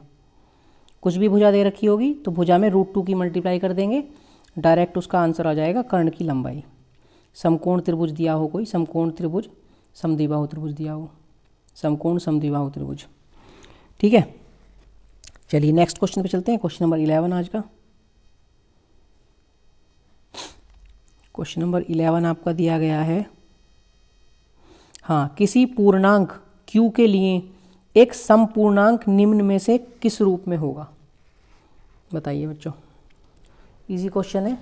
कुछ भी भुजा दे रखी होगी तो भुजा में √2 की मल्टीप्लाई कर देंगे, डायरेक्ट उसका आंसर आ जाएगा कर्ण की लंबाई। समकोण त्रिभुज दिया हो कोई, समकोण त्रिभुज, समद्विबाहु त्रिभुज दिया हो, समकोण समद्विबाहु त्रिभुज। ठीक है, चलिए नेक्स्ट क्वेश्चन पे चलते हैं। क्वेश्चन नंबर 11 आज का। क्वेश्चन नंबर 11 आपका दिया गया है, हाँ, किसी पूर्णांक q के लिए एक समपूर्णांक निम्न में से किस रूप में होगा? बताइए बच्चों, इजी क्वेश्चन है,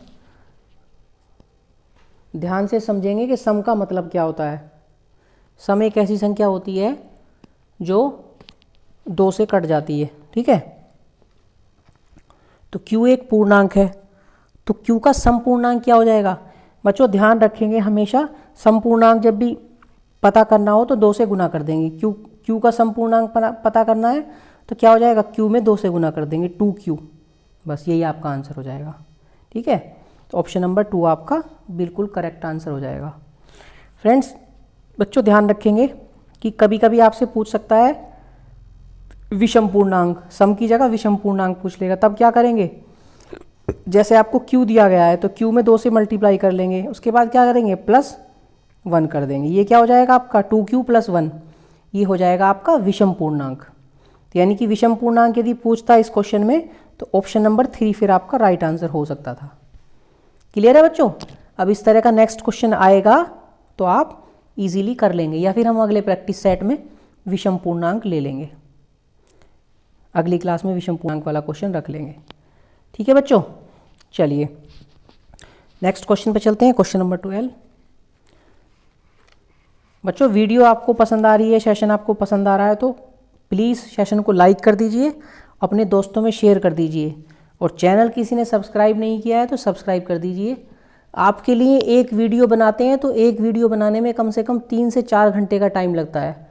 ध्यान से समझेंगे कि सम का मतलब क्या होता है। सम एक ऐसी संख्या होती है जो 2 से कट जाती है। ठीक है, तो q एक पूर्णांक है, तो q का समपूर्णांक क्या हो जाएगा? बच्चों ध्यान रखेंगे, हमेशा समपूर्णांक जब भी पता करना हो तो 2 से गुना कर देंगे। q का समपूर्णांक पता करना है तो क्या हो जाएगा, q में 2 से गुना कर देंगे, 2q। बस यही आपका आंसर हो जाएगा। ठीक है, तो ऑप्शन नंबर 2 आपका बिल्कुल करेक्ट आंसर हो जाएगा। फ्रेंड्स, बच्चों ध्यान रखेंगे कि कभी कभी आपसे पूछ सकता है विषम पूर्णांक, सम की जगह विषम पूर्णांक पूछ लेगा, तब क्या करेंगे, जैसे आपको q दिया गया है तो q में 2 से मल्टीप्लाई कर लेंगे, उसके बाद क्या करेंगे, +1 कर देंगे। ये क्या हो जाएगा आपका 2q + 1, ये हो जाएगा आपका विषम पूर्णांक। तो यानी कि विषम पूर्णांक यदि पूछता है इस क्वेश्चन में तो ऑप्शन नंबर 3 फिर आपका राइट आंसर हो सकता था। क्लियर है बच्चों? अब इस तरह का नेक्स्ट क्वेश्चन आएगा तो आप इजीली कर लेंगे, या फिर हम अगले प्रैक्टिस सेट में विषम पूर्णांक ले लेंगे, अगली क्लास में विषम पूर्णांक वाला क्वेश्चन रख लेंगे। ठीक है बच्चों, चलिए नेक्स्ट क्वेश्चन पे चलते हैं। Question number 12। बच्चों वीडियो आपको पसंद आ रही है, सेशन आपको पसंद आ रहा है तो प्लीज़ सेशन को लाइक कर दीजिए, अपने दोस्तों में शेयर कर दीजिए, और चैनल किसी ने सब्सक्राइब नहीं किया है तो सब्सक्राइब कर दीजिए। आपके लिए एक वीडियो बनाते हैं तो एक वीडियो बनाने में कम से कम 3 से 4 घंटे का टाइम लगता है,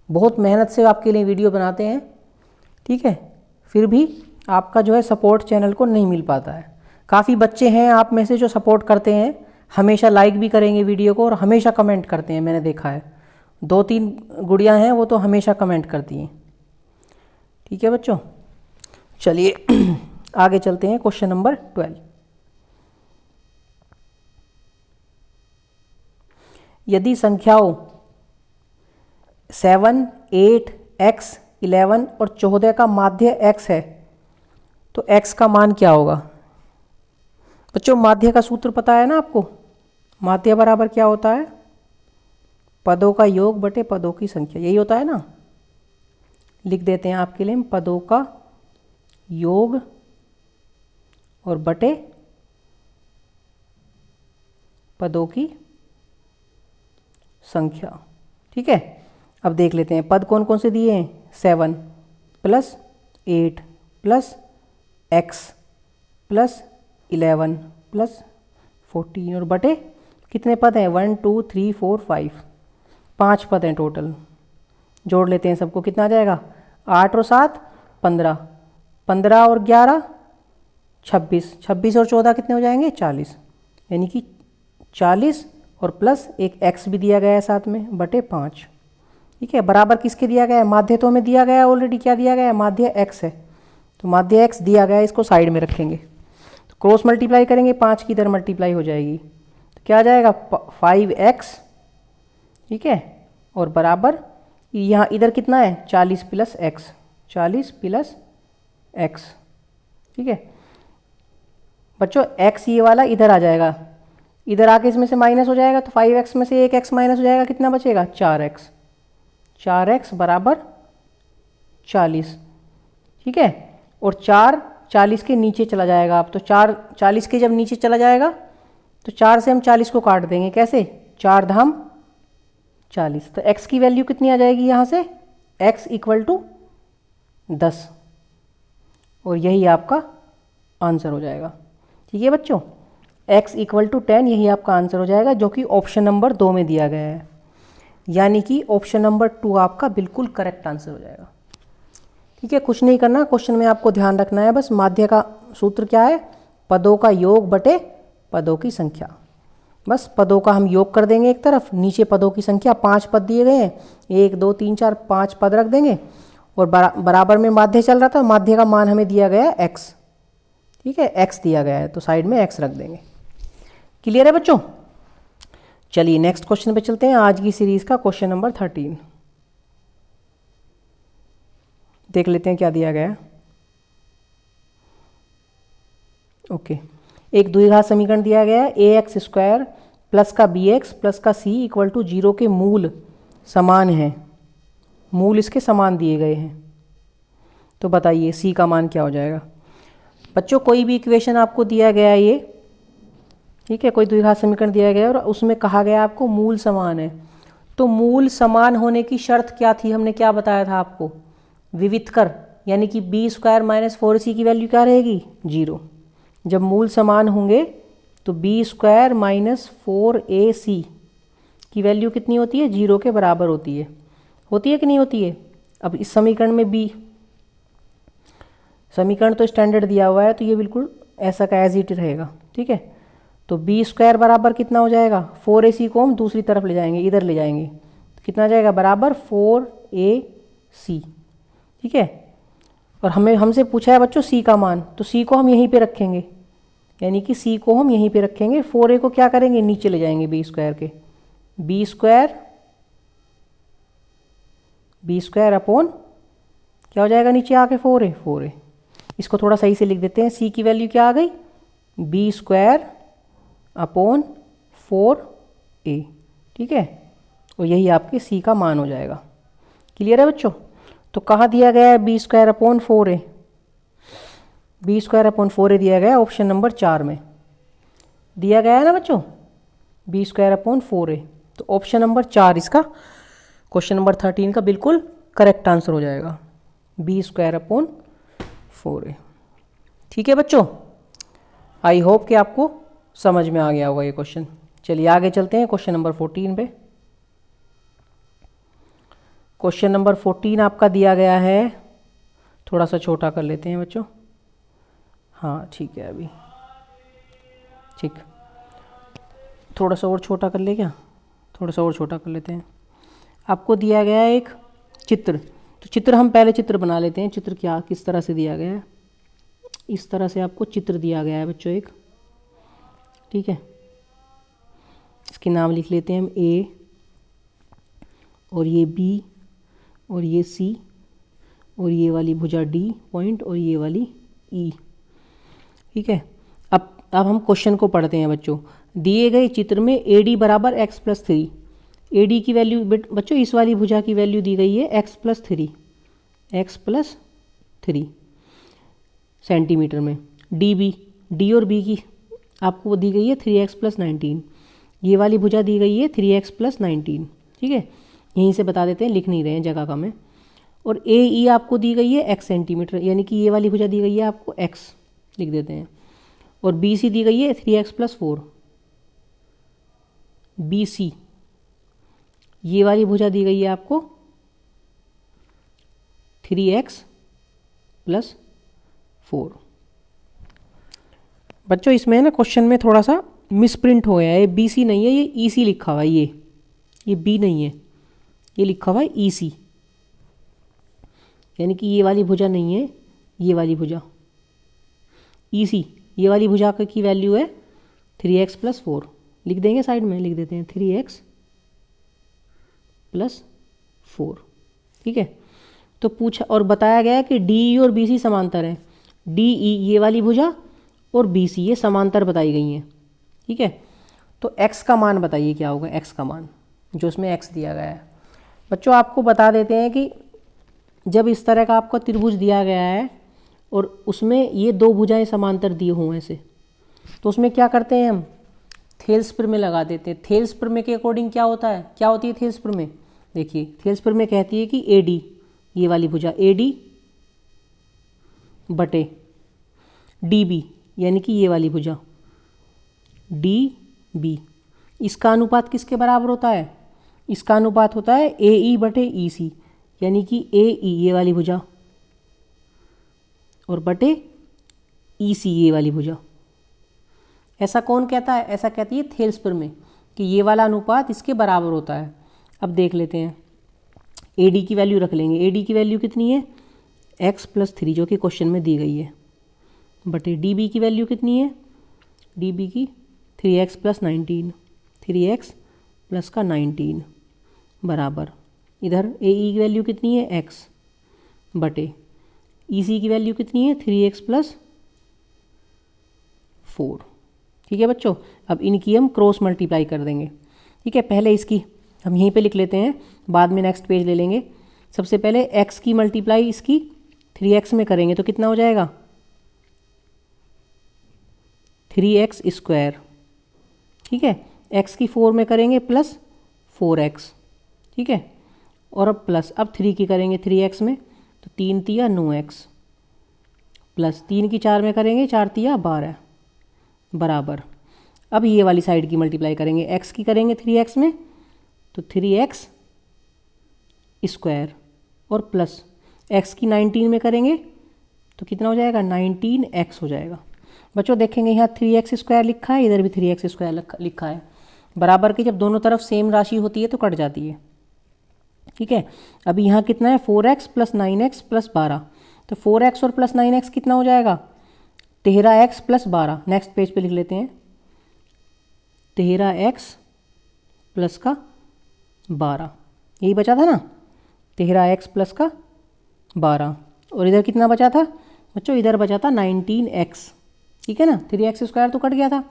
बहुत मेहनत से आपके लिए वीडियो बनाते हैं। ठीक है, फिर भी आपका जो है सपोर्ट चैनल को नहीं मिल पाता है। काफ़ी बच्चे हैं आप में से जो सपोर्ट करते हैं, हमेशा लाइक भी करेंगे वीडियो को और हमेशा कमेंट करते हैं, मैंने देखा है 2-3 गुड़ियाँ हैं वो तो हमेशा कमेंट करती हैं। ठीक है बच्चों, चलिए आगे चलते हैं। Question number 12। यदि संख्याओं 7, 8, x, 11 और 14 का माध्य x है तो x का मान क्या होगा? बच्चों माध्य का सूत्र पता है ना आपको, माध्य बराबर क्या होता है, पदों का योग बटे पदों की संख्या, यही होता है ना। लिख देते हैं आपके लिए, पदों का योग और बटे पदों की संख्या। ठीक है, अब देख लेते हैं पद कौन कौन से दिए हैं, 7 + 8 + x + 11 + 14 और बटे कितने पद हैं, 1 2 3 4 5, 5 पद हैं टोटल। जोड़ लेते हैं सबको, कितना आ जाएगा, 8 और 7 15, 15 और 11 26, 26 और 14 कितने हो जाएंगे, 40, यानी कि 40 और प्लस एक x भी दिया गया है साथ में बटे 5। ठीक है, बराबर किसके दिया गया है, माध्य तो हमें दिया गया है ऑलरेडी, क्या दिया गया है, माध्य x है, तो माध्य x दिया गया है, इसको साइड में रखेंगे, तो क्रॉस मल्टीप्लाई करेंगे, 5 की इधर मल्टीप्लाई हो जाएगी, तो क्या आ जाएगा 5x, ठीक है, और बराबर यहाँ इधर कितना है 40 प्लस एक्स, 40 प्लस एक्स। ठीक है बच्चों, x ये वाला इधर आ जाएगा, इधर आके इसमें से माइनस हो जाएगा, तो 5x में से एक x माइनस हो जाएगा, कितना बचेगा 4x, 4x बराबर 40। ठीक है, और 4 40 के नीचे चला जाएगा अब, तो 4 40 के जब नीचे चला जाएगा तो 4 से हम 40 को काट देंगे, कैसे 4 धाम 40, तो x की वैल्यू कितनी आ जाएगी यहाँ से, x इक्वल टू 10, और यही आपका आंसर हो जाएगा। ठीक है बच्चों, x इक्वल टू 10 यही आपका आंसर हो जाएगा, जो कि ऑप्शन नंबर 2 में दिया गया है, यानी कि ऑप्शन नंबर 2 आपका बिल्कुल करेक्ट आंसर हो जाएगा। ठीक है, कुछ नहीं करना, क्वेश्चन में आपको ध्यान रखना है बस, माध्य का सूत्र क्या है, पदों का योग बटे पदों की संख्या। बस पदों का हम योग कर देंगे एक तरफ, नीचे पदों की संख्या 5 पद दिए गए हैं, 1 2 3 4 5 पद रख देंगे, और बराबर में माध्य चल रहा था, माध्य का मान हमें दिया गया है x। ठीक है, x दिया गया है तो साइड में x रख देंगे। क्लियर है बच्चों? चलिए नेक्स्ट क्वेश्चन पे चलते हैं, आज की सीरीज का क्वेश्चन नंबर 13 देख लेते हैं क्या दिया गया है। ओके, एक द्विघात समीकरण दिया गया है, ax स्क्वायर प्लस का bx प्लस का c इक्वल टू 0 के मूल समान है, मूल इसके समान दिए गए हैं, तो बताइए c का मान क्या हो जाएगा। बच्चों कोई भी इक्वेशन आपको दिया गया है ये, ठीक है, कोई द्विघात समीकरण दिया गया है और उसमें कहा गया आपको मूल समान है, तो मूल समान होने की शर्त क्या थी, हमने क्या बताया था आपको, विविध कर, यानी कि बी स्क्वायर माइनस 4ac की वैल्यू क्या रहेगी 0। जब मूल समान होंगे तो बी स्क्वायर माइनस 4ac की वैल्यू कितनी होती है, 0 के बराबर होती है कि नहीं होती है। अब इस समीकरण में बी, समीकरण तो स्टैंडर्ड दिया हुआ है तो ये बिल्कुल ऐसा का एज इट रहेगा। ठीक है, तो बी स्क्वायर बराबर कितना हो जाएगा, 4ac को हम दूसरी तरफ ले जाएंगे, इधर ले जाएंगे, तो कितना जाएगा बराबर 4ac। ठीक है, और हमसे पूछा है बच्चों c का मान, तो c को हम यहीं पे रखेंगे, यानी कि c को हम यहीं पे रखेंगे, 4a को क्या करेंगे नीचे ले जाएंगे बी स्क्वायर के, बी स्क्वायर अपॉन क्या हो जाएगा नीचे आके 4a। इसको थोड़ा सही से लिख देते हैं, c की वैल्यू क्या आ गई बी स्क्वायर अपॉन 4a। ठीक है, और यही आपके c का मान हो जाएगा। क्लियर है बच्चों? तो कहाँ दिया गया है b square upon 4a, b square upon 4a दिया गया है ऑप्शन नंबर 4 में दिया गया है ना बच्चों, बी स्क्वायर अपॉन 4a, तो ऑप्शन नंबर 4 इसका क्वेश्चन नंबर 13 का बिल्कुल करेक्ट आंसर हो जाएगा, बी स्क्वायर अपॉन 4a। ठीक है बच्चों, आई होप कि आपको समझ में आ गया होगा ये क्वेश्चन। चलिए आगे चलते हैं क्वेश्चन नंबर 14 पे। क्वेश्चन नंबर 14 आपका दिया गया है, थोड़ा सा छोटा कर लेते हैं बच्चों, हाँ ठीक है अभी, ठीक थोड़ा सा और छोटा कर ले क्या, थोड़ा सा और छोटा कर लेते हैं। आपको दिया गया है एक चित्र, तो चित्र हम पहले चित्र बना लेते हैं, चित्र क्या किस तरह से दिया गया है, इस तरह से आपको चित्र दिया गया है बच्चों एक। ठीक है, इसके नाम लिख लेते हैं हम ए, और ये बी, और ये सी, और ये वाली भुजा डी पॉइंट, और ये वाली ई। ठीक है, अब हम क्वेश्चन को पढ़ते हैं बच्चों। दिए गए चित्र में ए डी बराबर एक्स प्लस 3, ए डी की वैल्यू बच्चों इस वाली भुजा की वैल्यू दी गई है एक्स प्लस 3 सेंटीमीटर में, डी और बी की आपको दी गई है 3x प्लस 19, ये वाली भुजा दी गई है 3x प्लस 19। ठीक है, यहीं से बता देते हैं, लिख नहीं रहे हैं जगह कम है। और ए ई आपको दी गई है x सेंटीमीटर, यानी कि ये वाली भुजा दी गई है आपको x लिख देते हैं, और बी सी दी गई है 3x प्लस 4, बी सी ये वाली भुजा दी गई है आपको 3x प्लस 4। बच्चों इसमें ना क्वेश्चन में थोड़ा सा मिसप्रिंट हो गया है, बी सी नहीं है, ये ई सी लिखा हुआ है, ये बी नहीं है, ये लिखा हुआ है ई सी, यानी कि ये वाली भुजा नहीं है, ये वाली भुजा ई सी, ये वाली भुजा की वैल्यू है 3x प्लस 4, लिख देंगे साइड में, लिख देते हैं 3x प्लस 4। ठीक है, तो पूछा और बताया गया है कि डी ई और बी सी समांतर हैं। डी ई ये वाली भुजा और बी सी ये समांतर बताई गई हैं। ठीक है, तो x का मान बताइए क्या होगा, x का मान जो उसमें x दिया गया है। बच्चों आपको बता देते हैं कि जब इस तरह का आपको त्रिभुज दिया गया है और उसमें ये दो भुजाएं समांतर दी हों ऐसे, तो उसमें क्या करते हैं हम, थेल्स प्रमेय लगा देते हैं। थेल्स प्रमेय के अकॉर्डिंग क्या होता है, क्या होती है थेल्स प्रमेय, देखिए थेल्स प्रमेय कहती है कि AD ये वाली भुजा AD बटे DB यानी कि ये वाली भुजा DB, इसका अनुपात किसके बराबर होता है, इसका अनुपात होता है AE बटे EC यानी कि AE ये वाली भुजा और बटे EC ये वाली भुजा। ऐसा कौन कहता है, ऐसा कहती है थेल्स प्रमेय कि ये वाला अनुपात इसके बराबर होता है। अब देख लेते हैं, AD की वैल्यू रख लेंगे। AD की वैल्यू कितनी है, x + 3 जो कि क्वेश्चन में दी गई है, बटे DB की वैल्यू कितनी है, DB की 3x + 19, 3x प्लस का 19 बराबर इधर AE की वैल्यू कितनी है x बटे EC की वैल्यू कितनी है 3x + 4। ठीक है बच्चों, अब इनकी हम क्रॉस मल्टीप्लाई कर देंगे। ठीक है, पहले इसकी हम यहीं पे लिख लेते हैं, बाद में नेक्स्ट पेज ले लेंगे। सबसे पहले x की मल्टीप्लाई इसकी 3x में करेंगे तो कितना हो जाएगा 3x²। ठीक है, x की 4 में करेंगे प्लस 4x। ठीक है, और अब प्लस अब 3 की करेंगे 3x में तो 3 तिया 9x प्लस 3 की 4 में करेंगे 4 तिया 12 बराबर। अब ये वाली साइड की मल्टीप्लाई करेंगे, x की करेंगे 3x में तो 3x² और प्लस x की 19 में करेंगे तो कितना हो जाएगा 19x हो जाएगा। बच्चों देखेंगे यहाँ 3x² लिखा है, इधर भी 3x² लिखा है, बराबर की जब दोनों तरफ सेम राशि होती है तो कट जाती है। ठीक है, अभी यहाँ कितना है 4x + 9x + 12, तो 4x और प्लस 9x कितना हो जाएगा 13x + 12। नेक्स्ट पेज पे लिख लेते हैं 13x + का 12, यही बचा था ना 13x + का 12, और इधर कितना बचा था बच्चों, इधर बचा था 19x। ठीक है ना, 3x² तो कट गया था।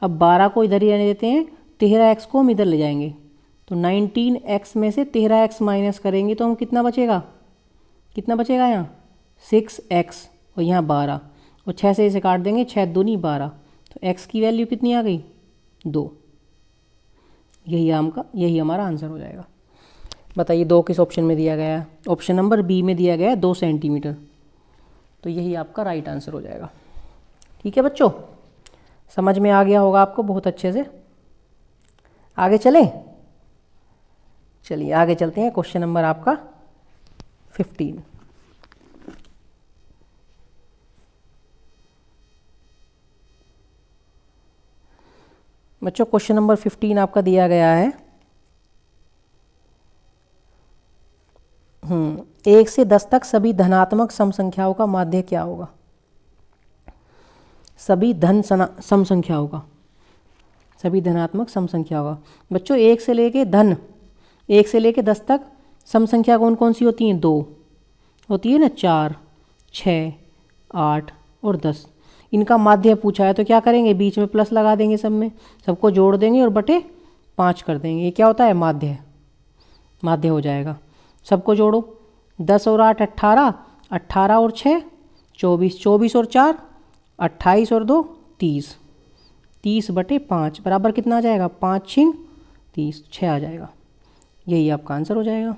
अब 12 को इधर ही रहने देते हैं, 13x को हम इधर ले जाएंगे तो 19x में से 13x माइनस करेंगे तो हम कितना बचेगा यहाँ 6x और यहाँ 12 और 6 से इसे काट देंगे, 6 दूनी 12, तो x की वैल्यू कितनी आ गई 2। यही हमारा आंसर हो जाएगा। बताइए 2 किस ऑप्शन में दिया गया है, ऑप्शन नंबर बी में दिया गया है 2 सेंटीमीटर, तो यही आपका राइट आंसर हो जाएगा। ठीक है बच्चों, समझ में आ गया होगा आपको बहुत अच्छे से। आगे चलें, चलिए आगे चलते हैं। क्वेश्चन नंबर आपका 15। बच्चों क्वेश्चन नंबर 15 आपका दिया गया है 1 से 10 तक सभी धनात्मक सम संख्याओं का माध्य क्या होगा। सभी सम संख्याओं का, सभी धनात्मक सम संख्याओं का। बच्चों 1 से लेके 10 तक सम संख्या कौन कौन सी होती हैं, 2 होती है ना, 4, 6, 8 और 10। इनका माध्य पूछा है तो क्या करेंगे, बीच में प्लस लगा देंगे, सब में सबको जोड़ देंगे और बटे 5 कर देंगे। ये क्या होता है माध्य हो जाएगा। सबको जोड़ो, 10 और 8 18, 18 और 6 24, 24 और 4 28 और 2 30, 30 बटे 5 बराबर कितना आ जाएगा 5 6 30, 6 आ जाएगा। यही आपका आंसर हो जाएगा।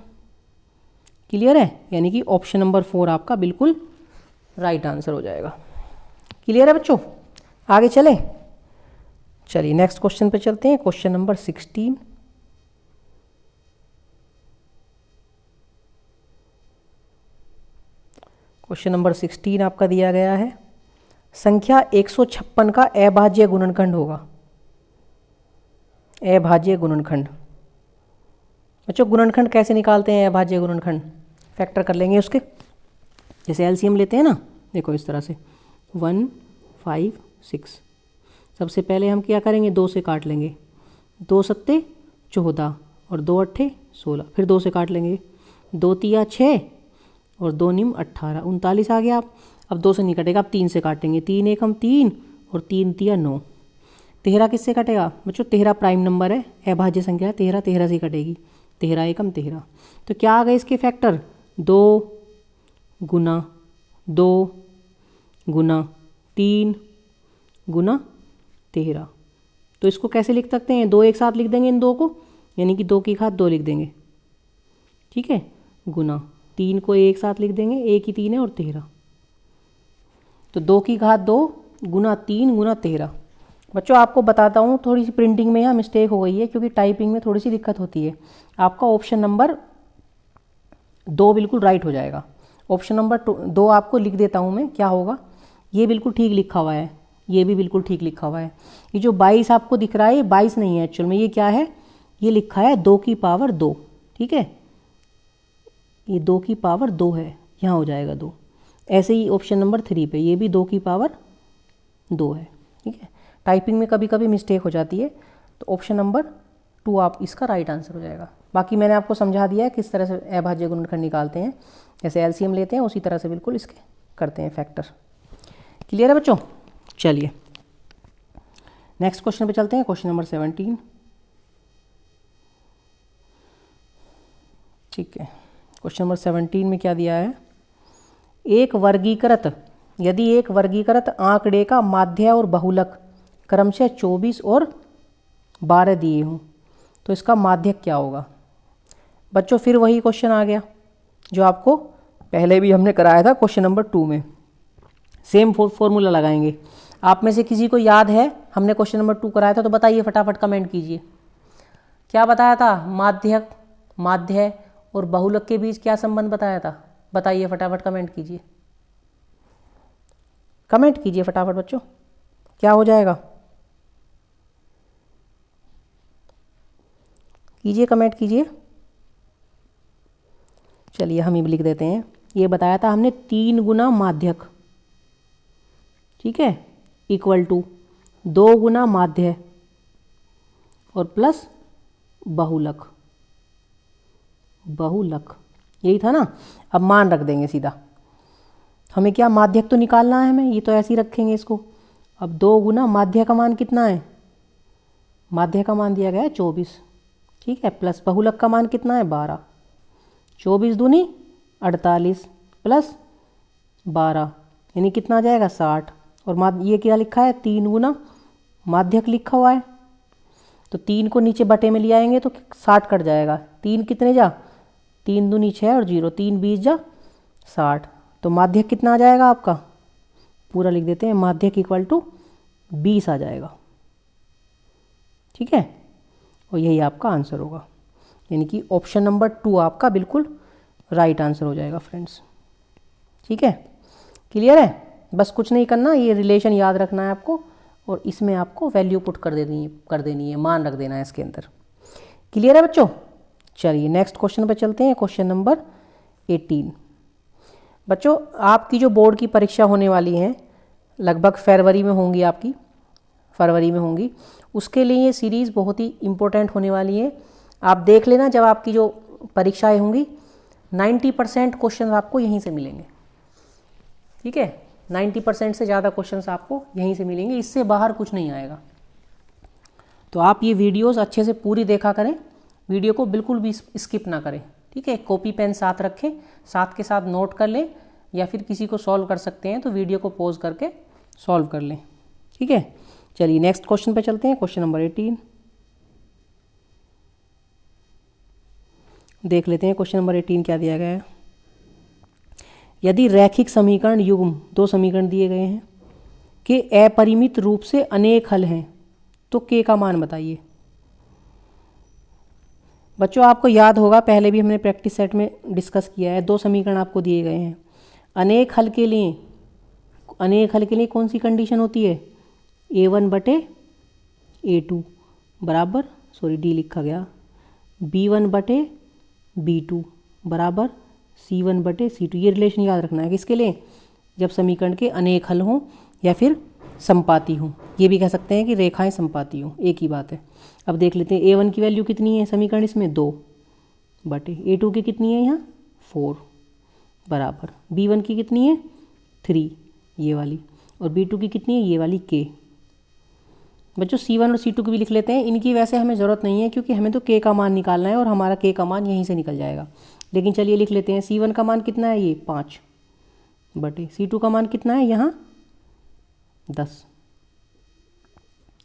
क्लियर है, यानी कि ऑप्शन नंबर 4 आपका बिल्कुल राइट आंसर हो जाएगा। क्लियर है बच्चों, आगे चलें। चलिए नेक्स्ट क्वेश्चन पे चलते हैं, क्वेश्चन नंबर 16। क्वेश्चन नंबर 16 आपका दिया गया है, संख्या 156 का अभाज्य गुणनखंड होगा। अभाज्य गुणनखंड। बच्चों गुणनखंड कैसे निकालते हैं, अभाज्य गुणनखंड फैक्टर कर लेंगे उसके, जैसे एलसीएम लेते हैं ना, देखो इस तरह से 1 5 6। सबसे पहले हम क्या करेंगे, 2 से काट लेंगे, 2 सत्ते 14 और 2 अट्ठे 16, फिर 2 से काट लेंगे, 2 तिया 6 और 2 निम 18, 39 आ गया। अब 2 से नहीं कटेगा, अब 3 से काटेंगे, 3 एकम 3 और 3 तिया 9। 13 किससे कटेगा बच्चों? 13 प्राइम नंबर है, अभाज्य संख्या है, 13 से कटेगी, 13 एकम 13। तो क्या आ गए इसके फैक्टर? 2 गुना 2 गुना 3 गुना 13। तो इसको कैसे लिख सकते हैं? 2 एक साथ लिख देंगे इन 2 को, यानी कि 2 की घात 2 लिख देंगे, ठीक है, गुना 3 को एक साथ लिख देंगे, 1 ही 3 है और 13, तो 2 की घात 2 गुना 3 गुना 13। बच्चों आपको बताता हूँ, थोड़ी सी प्रिंटिंग में यहाँ मिस्टेक हो गई है, क्योंकि टाइपिंग में थोड़ी सी दिक्कत होती है। आपका ऑप्शन नंबर 2 बिल्कुल राइट हो जाएगा। ऑप्शन नंबर 2 आपको लिख देता हूँ मैं, क्या होगा? ये बिल्कुल ठीक लिखा हुआ है, ये भी बिल्कुल ठीक लिखा हुआ है। ये जो 22 आपको दिख रहा है, ये 22 नहीं है एक्चुअल में, ये क्या है? ये लिखा है 2 की पावर 2, ठीक है, ये 2 की पावर 2 है, यहाँ हो जाएगा 2। ऐसे ही ऑप्शन नंबर 3 पे ये भी 2 की पावर 2 है, ठीक है। टाइपिंग में कभी कभी मिस्टेक हो जाती है, तो ऑप्शन नंबर 2 आप इसका राइट आंसर हो जाएगा। बाकी मैंने आपको समझा दिया है किस तरह से अभाज्य गुणनखंड निकालते हैं, जैसे एलसीएम लेते हैं उसी तरह से बिल्कुल इसके करते हैं फैक्टर। क्लियर है बच्चों? चलिए नेक्स्ट क्वेश्चन पे चलते हैं, क्वेश्चन नंबर 17। ठीक है, क्वेश्चन नंबर 17 में क्या दिया है? यदि एक वर्गीकृत आंकड़े का माध्य और बहुलक क्रमशः 24 और 12 दिए हों, तो इसका माध्यक क्या होगा? बच्चों फिर वही क्वेश्चन आ गया जो आपको पहले भी हमने कराया था क्वेश्चन नंबर 2 में। सेम फॉर्मूला लगाएंगे। आप में से किसी को याद है हमने क्वेश्चन नंबर 2 कराया था? तो बताइए, फटाफट कमेंट कीजिए। क्या बताया था? माध्य और बहुलक के बीच क्या संबंध बताया था? बताइए फटाफट, कमेंट कीजिए, कमेंट कीजिए फटाफट बच्चों, क्या हो जाएगा? कीजिए, कमेंट कीजिए। चलिए हम ही लिख देते हैं। ये बताया था हमने 3 गुना माध्यक, ठीक है, इक्वल टू 2 गुना माध्य और प्लस बहुलक, यही था ना। अब मान रख देंगे सीधा, हमें क्या माध्यक तो निकालना है हमें, ये तो ऐसे ही रखेंगे इसको। अब 2 गुना माध्य का मान कितना है? माध्य का मान दिया गया है 24, ठीक है, प्लस बहुलक का मान कितना है? 12। 24 दूनी 48 प्लस 12 यानी कितना आ जाएगा? 60। और ये क्या लिखा है? 3 गुना माध्यक लिखा हुआ है, तो 3 को नीचे बटे में ले आएंगे तो 60 कट जाएगा। 3 कितने जा? 3 दूनी 6 और 0, 3 20 जा 60। तो माध्यक कितना आ जाएगा आपका? पूरा लिख देते हैं, माध्यक इक्वल टू 20 आ जाएगा, ठीक है, और यही आपका आंसर होगा। यानी कि ऑप्शन नंबर 2 आपका बिल्कुल राइट आंसर हो जाएगा फ्रेंड्स, ठीक है। क्लियर है? बस कुछ नहीं करना, ये रिलेशन याद रखना है आपको और इसमें आपको वैल्यू पुट कर देनी है, मान रख देना है इसके अंदर। क्लियर है बच्चों? चलिए नेक्स्ट क्वेश्चन पे चलते हैं, क्वेश्चन नंबर 18। बच्चों आपकी जो बोर्ड की परीक्षा होने वाली है लगभग फरवरी में होंगी, उसके लिए ये सीरीज़ बहुत ही इम्पोर्टेंट होने वाली है। आप देख लेना, जब आपकी जो परीक्षाएं होंगी 90% क्वेश्चन आपको यहीं से मिलेंगे, ठीक है, 90% से ज़्यादा क्वेश्चंस आपको यहीं से मिलेंगे, इससे बाहर कुछ नहीं आएगा। तो आप ये वीडियोस अच्छे से पूरी देखा करें, वीडियो को बिल्कुल भी स्किप ना करें, ठीक है। कॉपी पेन साथ रखें, साथ के साथ नोट कर लें, या फिर किसी को सॉल्व कर सकते हैं तो वीडियो को पॉज करके सॉल्व कर लें, ठीक है। चलिए नेक्स्ट क्वेश्चन पे चलते हैं, क्वेश्चन नंबर 18 देख लेते हैं। क्वेश्चन नंबर 18 क्या दिया गया है? यदि रैखिक समीकरण युग्म, 2 समीकरण दिए गए हैं, के अपरिमित रूप से अनेक हल हैं, तो के का मान बताइए। बच्चों आपको याद होगा, पहले भी हमने प्रैक्टिस सेट में डिस्कस किया है, 2 समीकरण आपको दिए गए हैं। अनेक हल के लिए कौन सी कंडीशन होती है? A1 बटे A2 बराबर, डी लिखा गया, B1 बटे B2 बराबर C1 बटे C2। ये रिलेशन याद रखना है किसके लिए? जब समीकरण के अनेक हल हों या फिर समपाती हों, ये भी कह सकते हैं कि रेखाएं समपाती हों, एक ही बात है। अब देख लेते हैं A1 की वैल्यू कितनी है समीकरण इसमें 2 बटे A2 की कितनी है यहाँ 4 बराबर B1 की कितनी है 3 ये वाली और B2 की कितनी है ये वाली K। बच्चों C1 और C2 की भी लिख लेते हैं। इनकी वैसे हमें ज़रूरत नहीं है क्योंकि हमें तो K का मान निकालना है और हमारा K का मान यहीं से निकल जाएगा। लेकिन चलिए लिख लेते हैं C1 का मान कितना है ये 5 बटे C2 का मान कितना है यहाँ 10।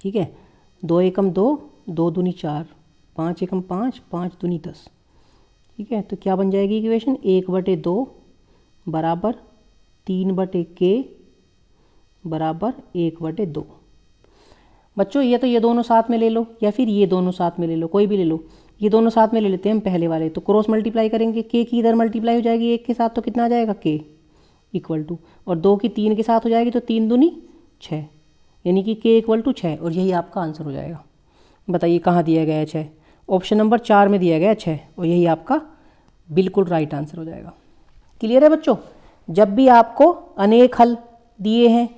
ठीक है 2 एकम 2 2 दूनी 4 5 एकम 5 5 दूनी 10। ठीक है तो क्या बन जाएगी इक्वेशन 1 बटे 2 बराबर 3 बटे K बराबर 1 बटे 2। बच्चों ये तो ये दोनों साथ में ले लो या फिर ये दोनों साथ में ले लो, कोई भी ले लो। ये दोनों साथ में ले लेते हैं हम पहले वाले, तो क्रॉस मल्टीप्लाई करेंगे K की इधर मल्टीप्लाई हो जाएगी 1 के साथ तो कितना आ जाएगा K इक्वल टू, और 2 की 3 के साथ हो जाएगी तो 3 दूनी 6 यानी कि K इक्वल टू 6 और यही आपका आंसर हो जाएगा। बताइए कहाँ दिया गया है 6? ऑप्शन नंबर 4 में दिया गया है 6 और यही आपका बिल्कुल राइट आंसर हो जाएगा। क्लियर है बच्चों? जब भी आपको अनेक हल दिए हैं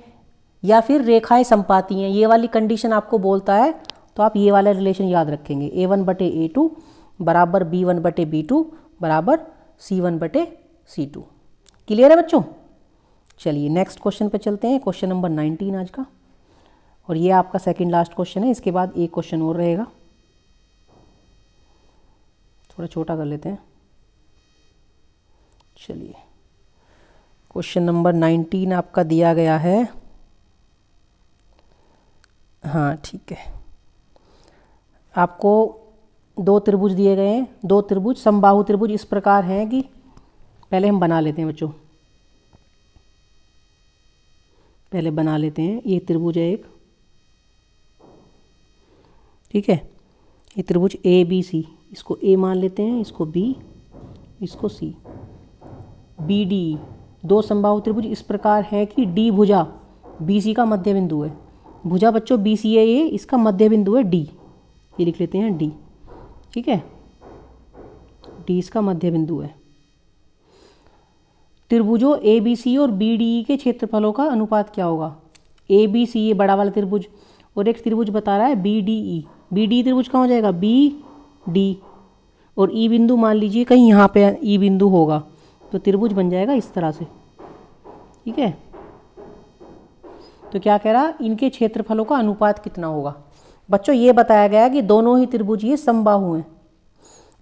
या फिर रेखाएं संपाती हैं, ये वाली कंडीशन आपको बोलता है तो आप ये वाला रिलेशन याद रखेंगे A1 बटे A2 बराबर B1 बटे B2 बराबर C1 बटे C2। क्लियर है बच्चों? चलिए नेक्स्ट क्वेश्चन पे चलते हैं, क्वेश्चन नंबर 19 आज का, और ये आपका सेकंड लास्ट क्वेश्चन है। इसके बाद एक क्वेश्चन और रहेगा, थोड़ा छोटा कर लेते हैं। चलिए क्वेश्चन नंबर 19 आपका दिया गया है, हाँ ठीक है। आपको 2 त्रिभुज दिए गए हैं, 2 त्रिभुज समबाहु त्रिभुज इस प्रकार हैं कि पहले हम बना लेते हैं बच्चों, पहले बना लेते हैं। ये त्रिभुज है एक, ठीक है, ये त्रिभुज ABC, इसको A मान लेते हैं, इसको B, इसको C। BD 2 समबाहु त्रिभुज इस प्रकार है कि D भुजा BC का मध्य बिंदु है। भुजा बच्चों BC है ये, इसका मध्य बिंदु है D, ये लिख लेते हैं D। ठीक है, D इसका मध्य बिंदु है। त्रिभुजों ABC और BDE के क्षेत्रफलों का अनुपात क्या होगा? ABC ये बड़ा वाला त्रिभुज और एक त्रिभुज बता रहा है BDE। BDE त्रिभुज कहाँ हो जाएगा? BD, और E बिंदु मान लीजिए कहीं यहाँ पे E बिंदु होगा तो त्रिभुज बन जाएगा इस तरह से। ठीक है, तो क्या कह रहा, इनके क्षेत्रफलों का अनुपात कितना होगा? बच्चों ये बताया गया कि दोनों ही त्रिभुज ये समबाहु हैं,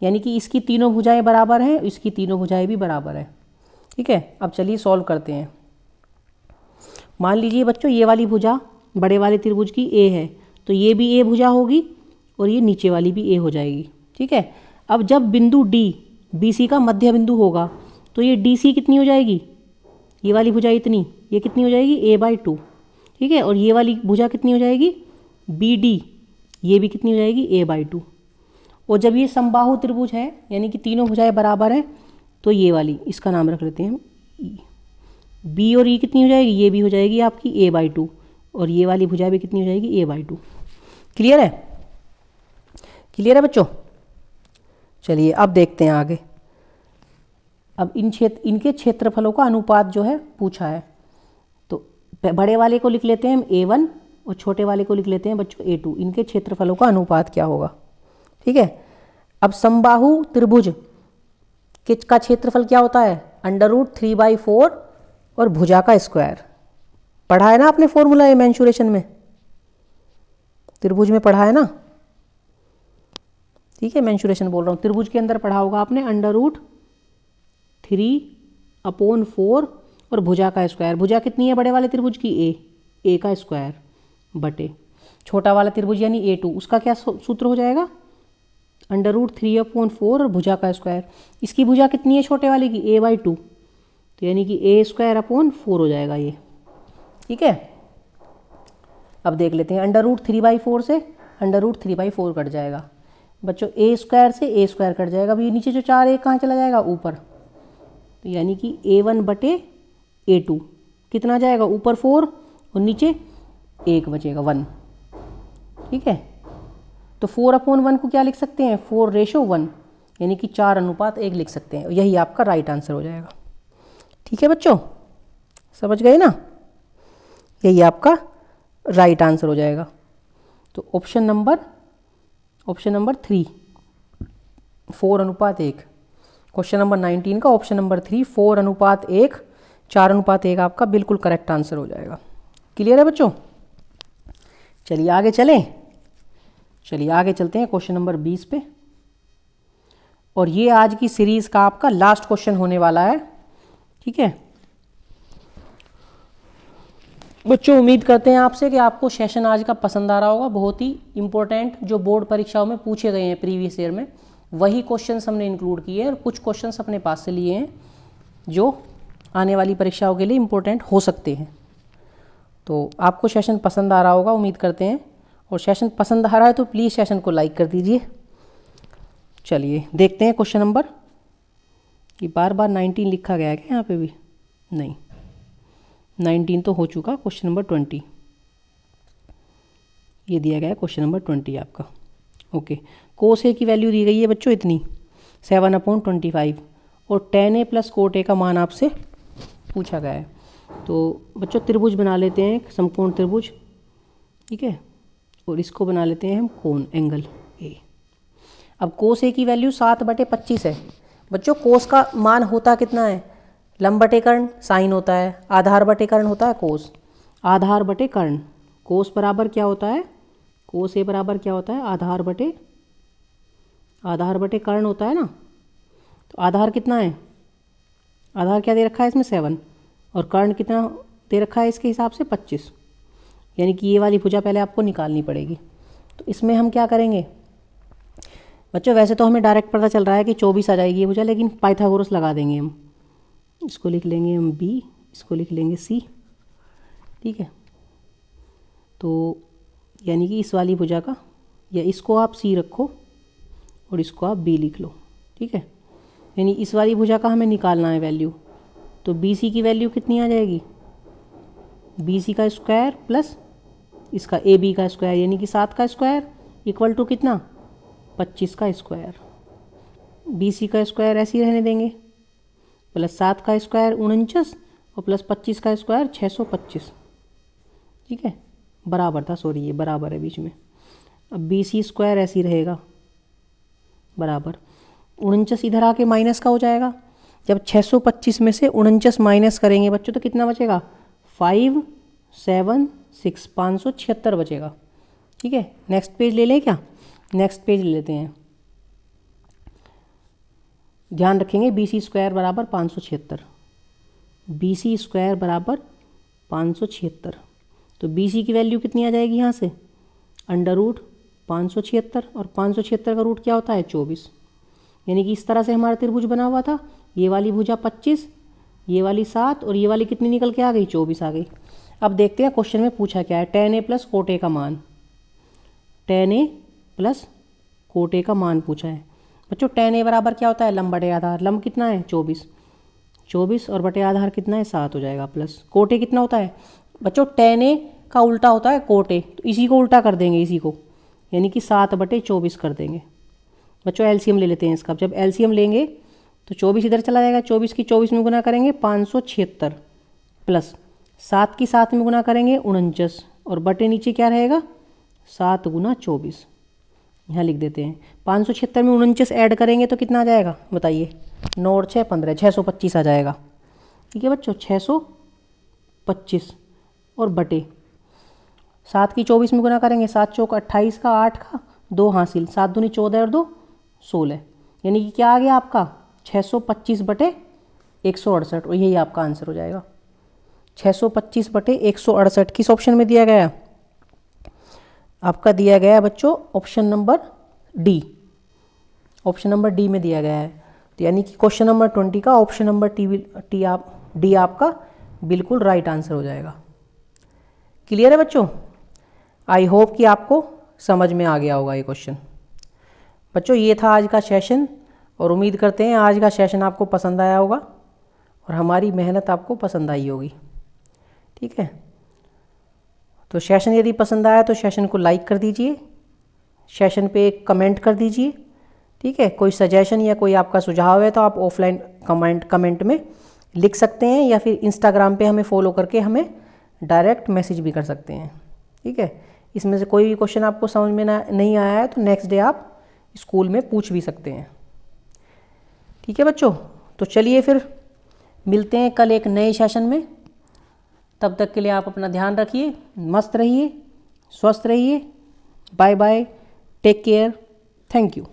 यानी कि इसकी तीनों भुजाएं बराबर हैं, इसकी तीनों भुजाएं भी बराबर है। ठीक है, अब चलिए सॉल्व करते हैं। मान लीजिए बच्चों ये वाली भुजा बड़े वाले त्रिभुज की A है, तो ये भी A भुजा होगी और ये नीचे वाली भी A हो जाएगी। ठीक है, अब जब बिंदु D BC का मध्य बिंदु होगा तो ये DC कितनी हो जाएगी? ये वाली भुजा इतनी, ये कितनी हो जाएगी? A/2। ठीक है, और ये वाली भुजा कितनी हो जाएगी? BD, ये भी कितनी हो जाएगी? A/2। और जब ये समबाहु त्रिभुज है यानी कि तीनों भुजाएं बराबर हैं तो ये वाली, इसका नाम रख लेते हैं हम E। B और E कितनी हो जाएगी? ये भी हो जाएगी आपकी A/2 और ये वाली भुजा भी कितनी हो जाएगी? A/2। क्लियर है? क्लियर है बच्चों? चलिए अब देखते हैं आगे। अब इनके क्षेत्रफलों का अनुपात जो है पूछा है, तो बड़े वाले को लिख लेते हैं हम A1 और छोटे वाले को लिख लेते हैं बच्चों A2। इनके क्षेत्रफलों का अनुपात क्या होगा? ठीक है, अब समबाहु त्रिभुज का क्षेत्रफल क्या होता है? √3/4 और भुजा का स्क्वायर। पढ़ा है ना आपने फॉर्मूला ये मेंशुरेशन में, त्रिभुज में पढ़ा है ना? ठीक है, मेंशुरेशन बोल रहा हूँ, त्रिभुज के अंदर पढ़ा होगा आपने √3/4 और भुजा का स्क्वायर। भुजा कितनी है बड़े वाले त्रिभुज की? A का स्क्वायर बटे छोटा वाला त्रिभुज यानी A2, उसका क्या सूत्र हो जाएगा? √3/4 और भुजा का स्क्वायर। इसकी भुजा कितनी है छोटे वाले की? A/2, तो यानी कि A²/4 हो जाएगा ये। ठीक है, अब देख लेते हैं, √3/4 से √3/4 कट जाएगा बच्चों, A² से A² कट जाएगा। अब ये नीचे जो 4 कहाँ चला जाएगा? ऊपर, तो यानी कि A1 बटे A2 कितना जाएगा? ऊपर 4 और नीचे 1 बचेगा 1। ठीक है, तो 4/1 को क्या लिख सकते हैं? 4:1 यानी कि 4:1 लिख सकते हैं। यही आपका राइट आंसर हो जाएगा। ठीक है बच्चों, समझ गए ना? यही आपका राइट आंसर हो जाएगा। तो option number option number 3 4:1। Question number 19 का ऑप्शन नंबर 3 4:1, 4:1 आपका बिल्कुल करेक्ट आंसर हो जाएगा। क्लियर है बच्चों? चलिए आगे चलें। चलिए आगे चलते हैं क्वेश्चन नंबर 20 पे, और ये आज की सीरीज का आपका लास्ट क्वेश्चन होने वाला है। ठीक है बच्चों, उम्मीद करते हैं आपसे कि आपको सेशन आज का पसंद आ रहा होगा। बहुत ही इंपॉर्टेंट जो बोर्ड परीक्षाओं में पूछे गए हैं प्रीवियस ईयर में, वही क्वेश्चंस हमने इंक्लूड किए हैं और कुछ क्वेश्चंस अपने पास से लिए हैं जो आने वाली परीक्षाओं के लिए इंपॉर्टेंट हो सकते हैं। तो आपको सेशन पसंद आ रहा होगा उम्मीद करते हैं, और सेशन पसंद आ रहा है तो प्लीज़ सेशन को लाइक कर दीजिए। चलिए देखते हैं क्वेश्चन नंबर, ये बार बार 19 लिखा गया है क्या यहाँ पे भी? नहीं, 19 तो हो चुका। क्वेश्चन नंबर 20 ये दिया गया है, क्वेश्चन नंबर 20 आपका। ओके, कोस ए की वैल्यू दी गई है बच्चों इतनी 7/25, और tan a plus cot A का मान आपसे पूछा गया है। तो बच्चों त्रिभुज बना लेते हैं, एक समकोण त्रिभुज। ठीक है, और इसको बना लेते हैं हम कोण, एंगल ए। अब कोस ए की वैल्यू 7/25 है बच्चों। कोस का मान होता कितना है? लंब बटे कर्ण साइन होता है, आधार बटे कर्ण होता है कोस, आधार बटे कर्ण। कोस बराबर क्या होता है? कोस ए बराबर क्या होता है? आधार बटे कर्ण होता है ना। तो आधार कितना है? आधार क्या दे रखा है इसमें? 7, और कर्ण कितना दे रखा है इसके हिसाब से? 25। यानी कि ये वाली भुजा पहले आपको निकालनी पड़ेगी। तो इसमें हम क्या करेंगे बच्चों? वैसे तो हमें डायरेक्ट पता चल रहा है कि 24 आ जाएगी ये भुजा, लेकिन पाइथागोरस लगा देंगे हम। इसको लिख लेंगे हम b, इसको लिख लेंगे c। ठीक है, तो यानी कि इस वाली भुजा का, या इसको आप c रखो और इसको आप b लिख लो। ठीक है, यानी इस वाली भुजा का हमें निकालना है वैल्यू। तो BC की वैल्यू कितनी आ जाएगी? BC का स्क्वायर प्लस इसका AB का स्क्वायर, यानी कि 7 का स्क्वायर इक्वल टू कितना? 25 का स्क्वायर। BC का स्क्वायर ऐसे ही रहने देंगे, प्लस 7 का स्क्वायर 49, और प्लस 25 का स्क्वायर 625। ठीक है, बराबर था, सॉरी ये बराबर है बीच में। अब BC स्क्वायर ऐसे ही रहेगा बराबर 49, इधर आके माइनस का हो जाएगा। जब 625 में से 49 माइनस करेंगे बच्चों तो कितना बचेगा? 5, 7, 6, 576 बचेगा। ठीक है, नेक्स्ट पेज ले लें क्या? नेक्स्ट पेज ले लेते हैं। ध्यान रखेंगे BC स्क्वायर बराबर 576, BC स्क्वायर बराबर 576। तो BC की वैल्यू कितनी आ जाएगी यहाँ से? √576, और 576 का रूट क्या होता है? 24। यानी कि इस तरह से हमारा त्रिभुज बना हुआ था। ये वाली भुजा 25, ये वाली 7, और ये वाली कितनी निकल के आ गई? 24 आ गई। अब देखते हैं क्वेश्चन में पूछा क्या है। tan a plus cot A का मान, tan a plus cot A का मान पूछा है बच्चों। tan a बराबर क्या होता है? लंब बटे आधार। लंब कितना है? 24, और बटे आधार कितना है? 7 हो जाएगा। प्लस कोट ए कितना होता है बच्चों? tan a का उल्टा होता है कोट ए, तो इसी को उल्टा कर देंगे, इसी को, यानी कि 7/24 कर देंगे बच्चों। एलसीएम ले लेते हैं इसका। जब एलसीएम लेंगे तो 24 इधर चला जाएगा, 24 की 24 में गुना करेंगे 576, प्लस 7 की 7 में गुना करेंगे 49, और बटे नीचे क्या रहेगा? 7 × 24। यहाँ लिख देते हैं। 576 में 49 ऐड करेंगे तो कितना आ जाएगा बताइए? 9 और 6 15, 625 आ जाएगा। ठीक है बच्चों, 625, और बटे 7 की 24 में गुना करेंगे, 7 चौक 28 का, 8 का 2 हासिल, 7 दूनी 14 और 2 16, यानी कि क्या आ गया आपका? 625/168, और यही आपका आंसर हो जाएगा। 625/168 किस ऑप्शन में दिया गया? आपका दिया गया है बच्चों option number D. Option number D में दिया गया है। तो यानी कि क्वेश्चन नंबर 20 का ऑप्शन नंबर डी आपका बिल्कुल राइट आंसर हो जाएगा। क्लियर है बच्चों? आई होप कि आपको समझ में आ गया होगा ये क्वेश्चन। बच्चों ये था आज का सेशन, और उम्मीद करते हैं आज का सेशन आपको पसंद आया होगा और हमारी मेहनत आपको पसंद आई होगी। ठीक है, तो सेशन यदि पसंद आया तो सेशन को लाइक कर दीजिए, सेशन पे एक कमेंट कर दीजिए। ठीक है, कोई सजेशन या कोई आपका सुझाव है तो आप ऑफलाइन कमेंट में लिख सकते हैं, या फिर इंस्टाग्राम पे हमें फॉलो करके हमें डायरेक्ट मैसेज भी कर सकते हैं। ठीक है, इसमें से कोई भी क्वेश्चन आपको समझ में नहीं आया है तो नेक्स्ट डे आप स्कूल में पूछ भी सकते हैं। ठीक है बच्चों, तो चलिए फिर मिलते हैं कल एक नए सेशन में। तब तक के लिए आप अपना ध्यान रखिए, मस्त रहिए, स्वस्थ रहिए। Bye bye, take care, thank you.